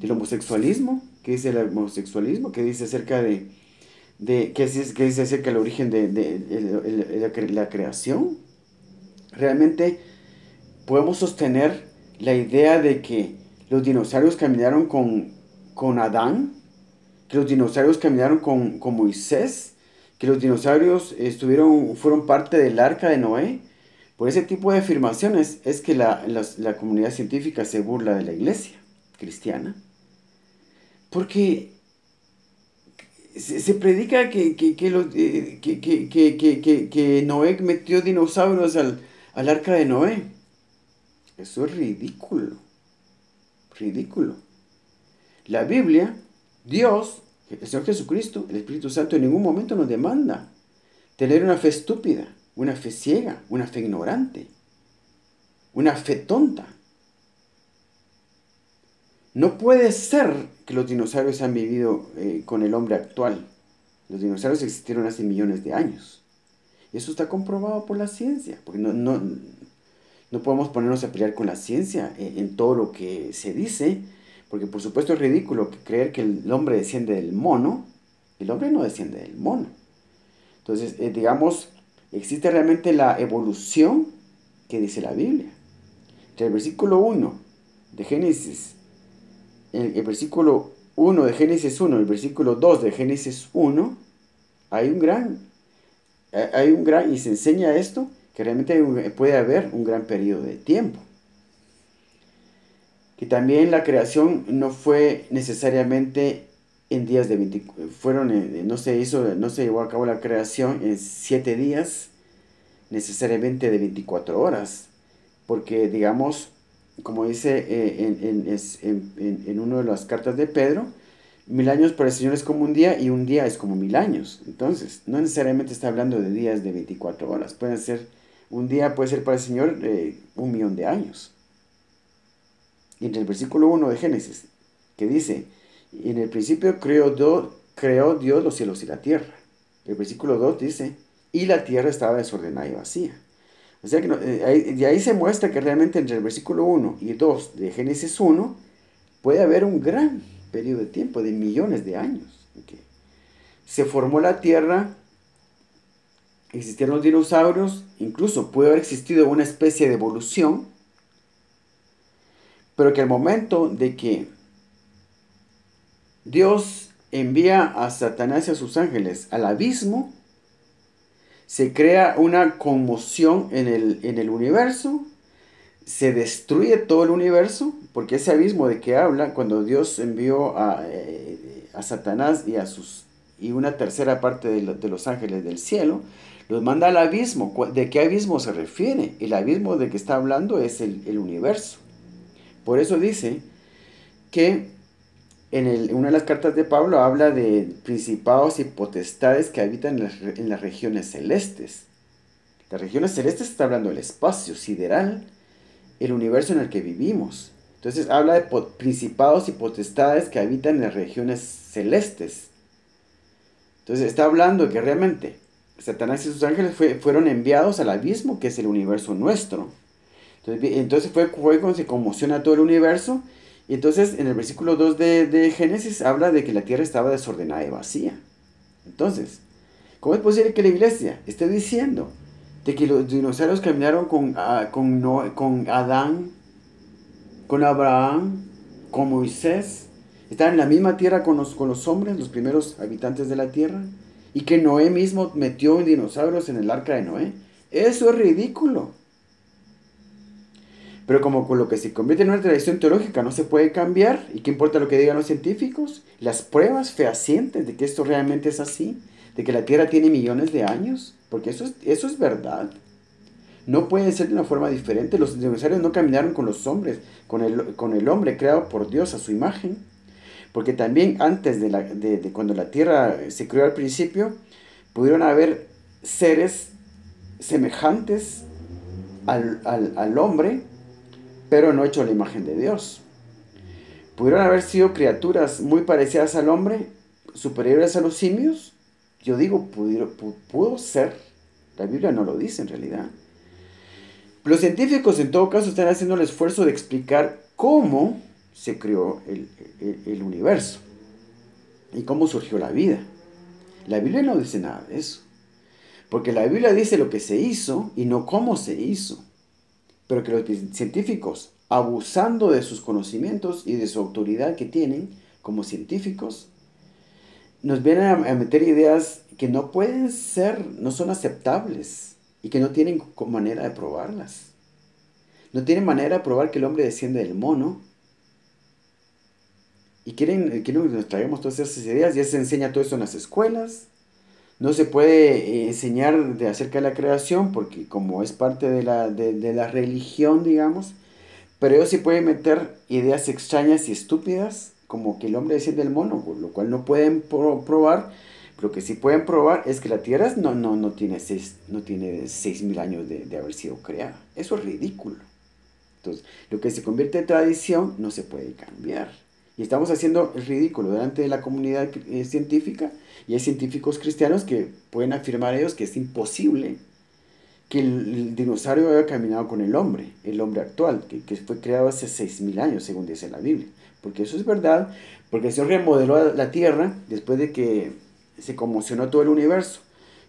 ¿Del homosexualismo? ¿Qué dice el homosexualismo? ¿Qué dice acerca qué dice acerca del origen de la creación? Realmente podemos sostener la idea de que los dinosaurios caminaron con Adán, que los dinosaurios caminaron con Moisés, que los dinosaurios fueron parte del arca de Noé. Por ese tipo de afirmaciones es que la comunidad científica se burla de la iglesia cristiana. Porque se predica que Noé metió dinosaurios al arca de Noé. Eso es ridículo. Ridículo. La Biblia, Dios, el Señor Jesucristo, el Espíritu Santo en ningún momento nos demanda tener una fe estúpida, una fe ciega, una fe ignorante, una fe tonta. No puede ser que los dinosaurios han vivido con el hombre actual. Los dinosaurios existieron hace millones de años. Y eso está comprobado por la ciencia, porque no podemos ponernos a pelear con la ciencia en todo lo que se dice, porque por supuesto es ridículo creer que el hombre desciende del mono. El hombre no desciende del mono. Entonces, digamos, existe realmente la evolución que dice la Biblia. Entre el versículo 1 de Génesis, el versículo 1 de Génesis 1 y el versículo 2 de Génesis 1, hay un gran, y se enseña esto, que realmente puede haber un gran periodo de tiempo. Que también la creación no fue necesariamente en días de 24, no se llevó a cabo la creación en 7 días, necesariamente de 24 horas. Porque, digamos, como dice en una de las cartas de Pedro, 1000 años para el Señor es como un día y un día es como 1000 años. Entonces, no necesariamente está hablando de días de 24 horas. Un día puede ser para el Señor 1.000.000 de años. Y entre el versículo 1 de Génesis, que dice, en el principio creó Dios los cielos y la tierra. El versículo 2 dice, y la tierra estaba desordenada y vacía. O sea que de ahí se muestra que realmente entre el versículo 1 y 2 de Génesis 1 puede haber un gran periodo de tiempo, de millones de años. Okay. Se formó la tierra, existieron los dinosaurios, incluso puede haber existido una especie de evolución, pero que al momento de que Dios envía a Satanás y a sus ángeles al abismo, se crea una conmoción en el universo, se destruye todo el universo, porque ese abismo de que habla, cuando Dios envió a Satanás y una tercera parte de los ángeles del cielo, los manda al abismo. ¿De qué abismo se refiere? El abismo de que está hablando es el universo. Por eso dice que en una de las cartas de Pablo habla de principados y potestades que habitan en las regiones celestes. Las regiones celestes está hablando del espacio sideral, el universo en el que vivimos. Entonces habla de principados y potestades que habitan en las regiones celestes. Entonces está hablando de que realmente Satanás y sus ángeles fueron enviados al abismo, que es el universo nuestro. Entonces fue cuando se conmociona todo el universo. Y entonces en el versículo 2 de Génesis habla de que la tierra estaba desordenada y vacía. Entonces, ¿cómo es posible que la iglesia esté diciendo de que los dinosaurios caminaron con Adán, con Abraham, con Moisés, estaban en la misma tierra con los hombres, los primeros habitantes de la tierra, y que Noé mismo metió dinosaurios en el arca de Noé? Eso es ridículo. Pero como con lo que se convierte en una tradición teológica no se puede cambiar, ¿y qué importa lo que digan los científicos? Las pruebas fehacientes de que esto realmente es así, de que la Tierra tiene millones de años, porque eso es verdad. No puede ser de una forma diferente. Los dinosaurios no caminaron con los hombres, con el hombre creado por Dios a su imagen. Porque también antes de cuando la Tierra se creó al principio, pudieron haber seres semejantes al hombre, pero no hecho a la imagen de Dios. ¿Pudieron haber sido criaturas muy parecidas al hombre, superiores a los simios? Yo digo, pudo ser. La Biblia no lo dice en realidad. Los científicos en todo caso están haciendo el esfuerzo de explicar cómo se creó el universo y cómo surgió la vida. La Biblia no dice nada de eso. Porque la Biblia dice lo que se hizo y no cómo se hizo. Pero que los científicos, abusando de sus conocimientos y de su autoridad que tienen como científicos, nos vienen a meter ideas que no pueden ser, no son aceptables y que no tienen manera de probarlas. No tienen manera de probar que el hombre desciende del mono. Y quieren que nos traigamos todas esas ideas. Ya se enseña todo eso en las escuelas. No se puede enseñar acerca de la creación porque como es parte de la religión, digamos, pero ellos sí pueden meter ideas extrañas y estúpidas como que el hombre desciende del mono, lo cual no pueden probar. Lo que sí pueden probar es que la Tierra no tiene 6.000 años de haber sido creada. Eso es ridículo. Entonces, lo que se convierte en tradición no se puede cambiar. Y estamos haciendo el ridículo delante de la comunidad científica, y hay científicos cristianos que pueden afirmar ellos que es imposible que el dinosaurio haya caminado con el hombre actual, que fue creado hace 6.000 años, según dice la Biblia. Porque eso es verdad, porque el Señor remodeló la tierra después de que se conmocionó todo el universo,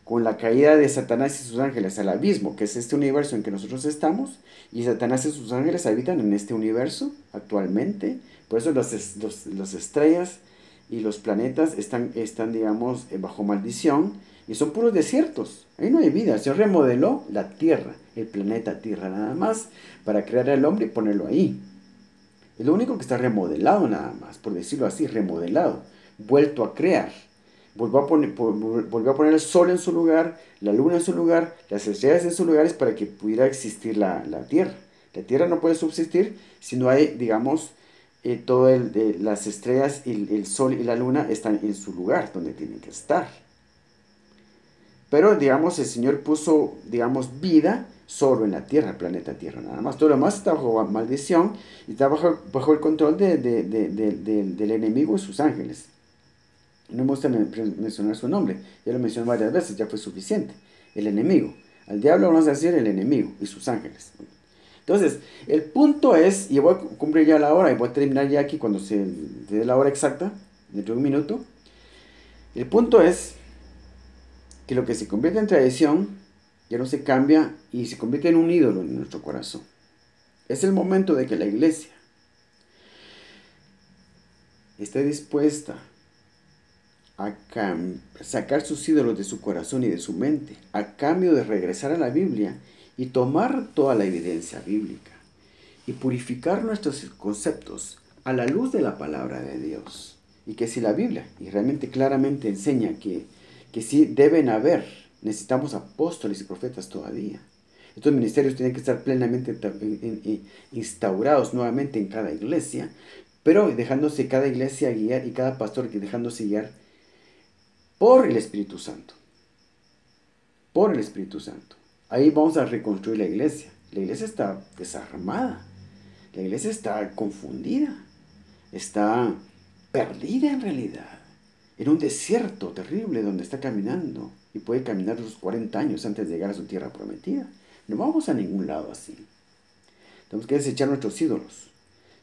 con la caída de Satanás y sus ángeles al abismo, que es este universo en que nosotros estamos, y Satanás y sus ángeles habitan en este universo actualmente. Por eso las estrellas y los planetas están digamos, bajo maldición, y son puros desiertos. Ahí no hay vida. El Señor remodeló la tierra, el planeta Tierra nada más, para crear al hombre y ponerlo ahí. Es lo único que está remodelado nada más, por decirlo así, remodelado, vuelto a crear. Volvió a poner el sol en su lugar, la luna en su lugar, las estrellas en sus lugares para que pudiera existir la tierra. La tierra no puede subsistir si no hay, digamos, las estrellas y el sol y la luna están en su lugar donde tienen que estar. Pero, digamos, el Señor puso, digamos, vida solo en la tierra, el planeta Tierra, nada más. Todo lo demás está bajo maldición y está bajo el control del enemigo y sus ángeles. No me gusta mencionar su nombre, ya lo mencioné varias veces, ya fue suficiente. El enemigo. Al diablo vamos a decir el enemigo y sus ángeles. Entonces, el punto es, y voy a cumplir ya la hora, y voy a terminar ya aquí cuando se dé la hora exacta, dentro de un minuto. El punto es que lo que se convierte en tradición ya no se cambia y se convierte en un ídolo en nuestro corazón. Es el momento de que la iglesia esté dispuesta a sacar sus ídolos de su corazón y de su mente, a cambio de regresar a la Biblia y tomar toda la evidencia bíblica y purificar nuestros conceptos a la luz de la palabra de Dios. Y que si la Biblia, y realmente claramente enseña que sí deben haber, necesitamos apóstoles y profetas todavía. Estos ministerios tienen que estar plenamente instaurados nuevamente en cada iglesia, pero dejándose cada iglesia guiar y cada pastor dejándose guiar por el Espíritu Santo. Por el Espíritu Santo. Ahí vamos a reconstruir la iglesia. La iglesia está desarmada. La iglesia está confundida, está perdida en realidad, en un desierto terrible donde está caminando y puede caminar los 40 años antes de llegar a su tierra prometida. No vamos a ningún lado así. Tenemos que desechar nuestros ídolos.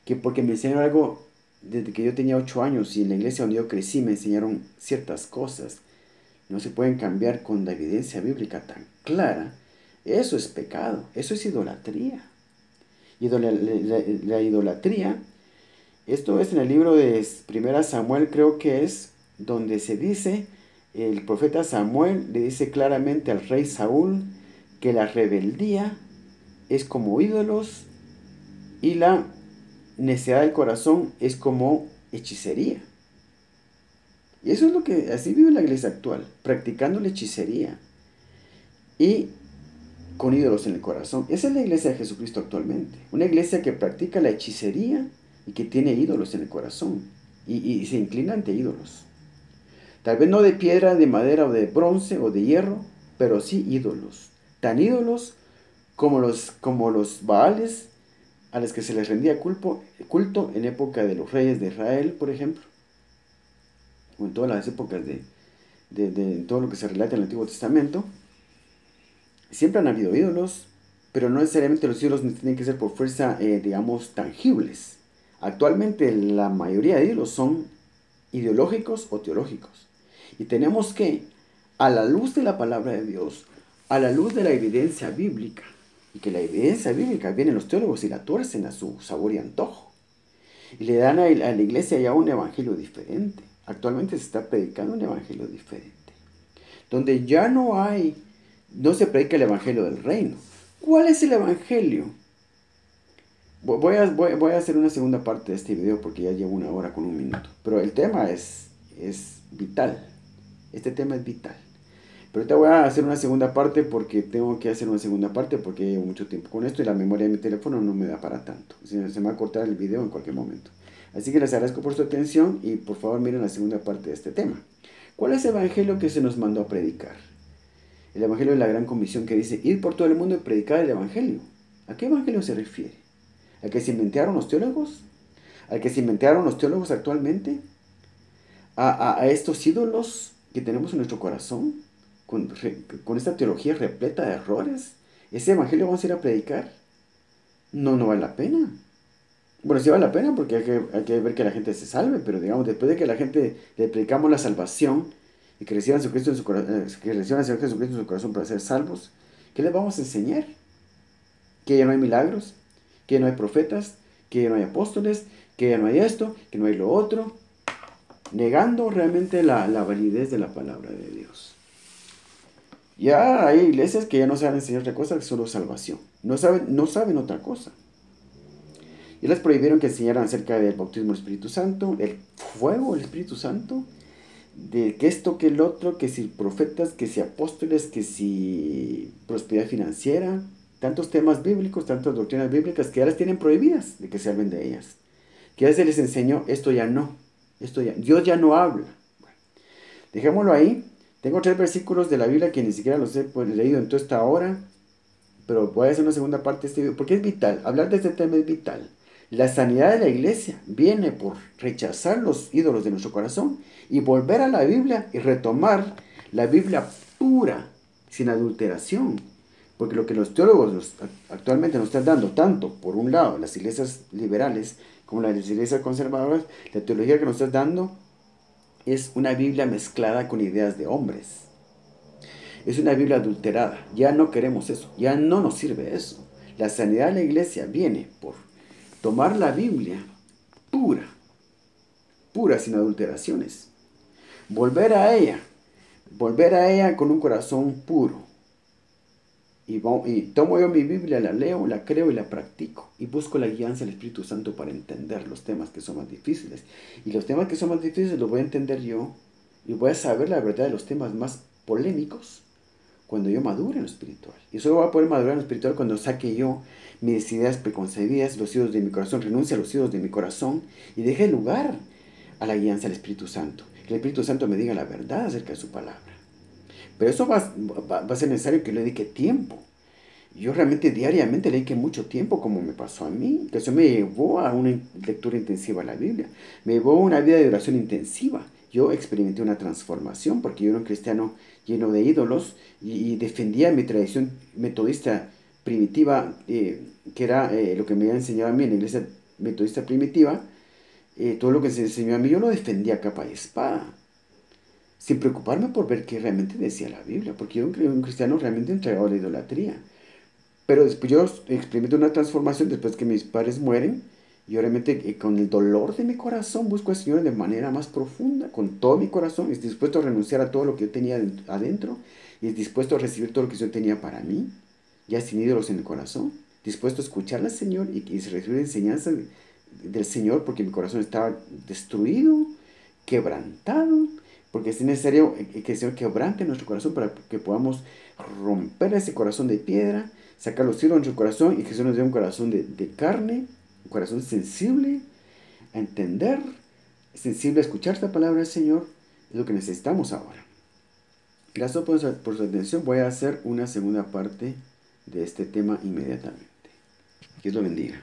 Que porque me enseñaron algo desde que yo tenía 8 años y en la iglesia donde yo crecí me enseñaron ciertas cosas. No se pueden cambiar con la evidencia bíblica tan clara. Eso es pecado, eso es idolatría. La idolatría, esto es en el libro de 1 Samuel, creo que es, donde se dice, el profeta Samuel le dice claramente al rey Saúl que la rebeldía es como ídolos y la necedad del corazón es como hechicería. Y eso es lo que así vive la iglesia actual, practicando la hechicería y con ídolos en el corazón. Esa es la iglesia de Jesucristo actualmente. Una iglesia que practica la hechicería y que tiene ídolos en el corazón y se inclina ante ídolos. Tal vez no de piedra, de madera o de bronce o de hierro, pero sí ídolos. Tan ídolos como los Baales a los que se les rendía culto en época de los reyes de Israel, por ejemplo, o en todas las épocas de todo lo que se relata en el Antiguo Testamento. Siempre han habido ídolos, pero no necesariamente los ídolos tienen que ser por fuerza, digamos, tangibles. Actualmente la mayoría de ídolos son ideológicos o teológicos. Y tenemos que, a la luz de la palabra de Dios, a la luz de la evidencia bíblica, y que la evidencia bíblica vienen los teólogos y la tuercen a su sabor y antojo, y le dan a la iglesia ya un evangelio diferente. Actualmente se está predicando un evangelio diferente, donde ya no se predica el evangelio del reino. ¿Cuál es el evangelio? Voy a hacer una segunda parte de este video porque ya llevo 1 hora con 1 minuto. Pero el tema es vital. Este tema es vital. Pero ahorita voy a hacer una segunda parte porque tengo que hacer una segunda parte porque llevo mucho tiempo con esto y la memoria de mi teléfono no me da para tanto. Se me va a cortar el video en cualquier momento. Así que les agradezco por su atención y por favor miren la segunda parte de este tema. ¿Cuál es el evangelio que se nos mandó a predicar? El evangelio de la gran comisión que dice, ir por todo el mundo y predicar el evangelio. ¿A qué evangelio se refiere? ¿Al que se inventaron los teólogos? ¿Al que se inventaron los teólogos actualmente? ¿A estos ídolos que tenemos en nuestro corazón? Con esta teología repleta de errores. ¿Ese evangelio vamos a ir a predicar? No vale la pena. Bueno, sí vale la pena porque hay que ver que la gente se salve, pero digamos, después de que la gente le predicamos la salvación y que reciban a Jesucristo en su corazón para ser salvos, ¿qué les vamos a enseñar? Que ya no hay milagros, que ya no hay profetas, que ya no hay apóstoles, que ya no hay esto, que no hay lo otro, negando realmente la validez de la palabra de Dios. Ya hay iglesias que ya no saben enseñar otra cosa que solo salvación. No saben otra cosa. Y les prohibieron que enseñaran acerca del bautismo del Espíritu Santo, el fuego del Espíritu Santo, de que esto, que el otro, que si profetas, que si apóstoles, que si prosperidad financiera, tantos temas bíblicos, tantas doctrinas bíblicas que ya las tienen prohibidas de que se hablen de ellas. Que ya se les enseñó, esto ya no, Dios ya no habla. Bueno, dejémoslo ahí. Tengo 3 versículos de la Biblia que ni siquiera los he leído en toda esta hora, pero voy a hacer una segunda parte de este video, porque es vital, hablar de este tema es vital. La sanidad de la iglesia viene por rechazar los ídolos de nuestro corazón y volver a la Biblia y retomar la Biblia pura, sin adulteración. Porque lo que los teólogos actualmente nos están dando, tanto por un lado las iglesias liberales como las iglesias conservadoras, la teología que nos están dando es una Biblia mezclada con ideas de hombres. Es una Biblia adulterada. Ya no queremos eso. Ya no nos sirve eso. La sanidad de la iglesia viene por tomar la Biblia pura, sin adulteraciones. Volver a ella con un corazón puro. Y tomo yo mi Biblia, la leo, la creo y la practico. Y busco la guianza del Espíritu Santo para entender los temas que son más difíciles. Y los temas que son más difíciles los voy a entender yo. Y voy a saber la verdad de los temas más polémicos cuando yo madure en lo espiritual. Y solo voy a poder madurar en lo espiritual cuando saque yo mis ideas preconcebidas, los ídolos de mi corazón, renuncie a los ídolos de mi corazón y deje lugar a la guianza del Espíritu Santo. Que el Espíritu Santo me diga la verdad acerca de su palabra. Pero eso va a ser necesario que le dedique tiempo. yo realmente diariamente leí que mucho tiempo, como me pasó a mí, que eso me llevó a una lectura intensiva de la Biblia, me llevó a una vida de oración intensiva. Yo experimenté una transformación porque yo era un cristiano lleno de ídolos y defendía mi tradición metodista primitiva, que era lo que me había enseñado a mí en la iglesia metodista primitiva. Todo lo que se enseñó a mí yo lo defendía a capa y espada, sin preocuparme por ver qué realmente decía la Biblia, porque yo era un cristiano realmente entregado a la idolatría. Pero después yo experimento una transformación después que mis padres mueren. Y obviamente con el dolor de mi corazón busco al Señor de manera más profunda, con todo mi corazón. Es dispuesto a renunciar a todo lo que yo tenía adentro. Y es dispuesto a recibir todo lo que yo tenía para mí, ya sin ídolos en el corazón. Dispuesto a escuchar al Señor y recibir enseñanza del Señor porque mi corazón estaba destruido, quebrantado. Porque es necesario que el Señor quebrante nuestro corazón para que podamos romper ese corazón de piedra, sacar los hilos de nuestro corazón y que Jesús nos dé un corazón de carne, un corazón sensible a entender, sensible a escuchar esta palabra del Señor. Es lo que necesitamos ahora. Gracias por su atención. Voy a hacer una segunda parte de este tema inmediatamente. Dios lo bendiga.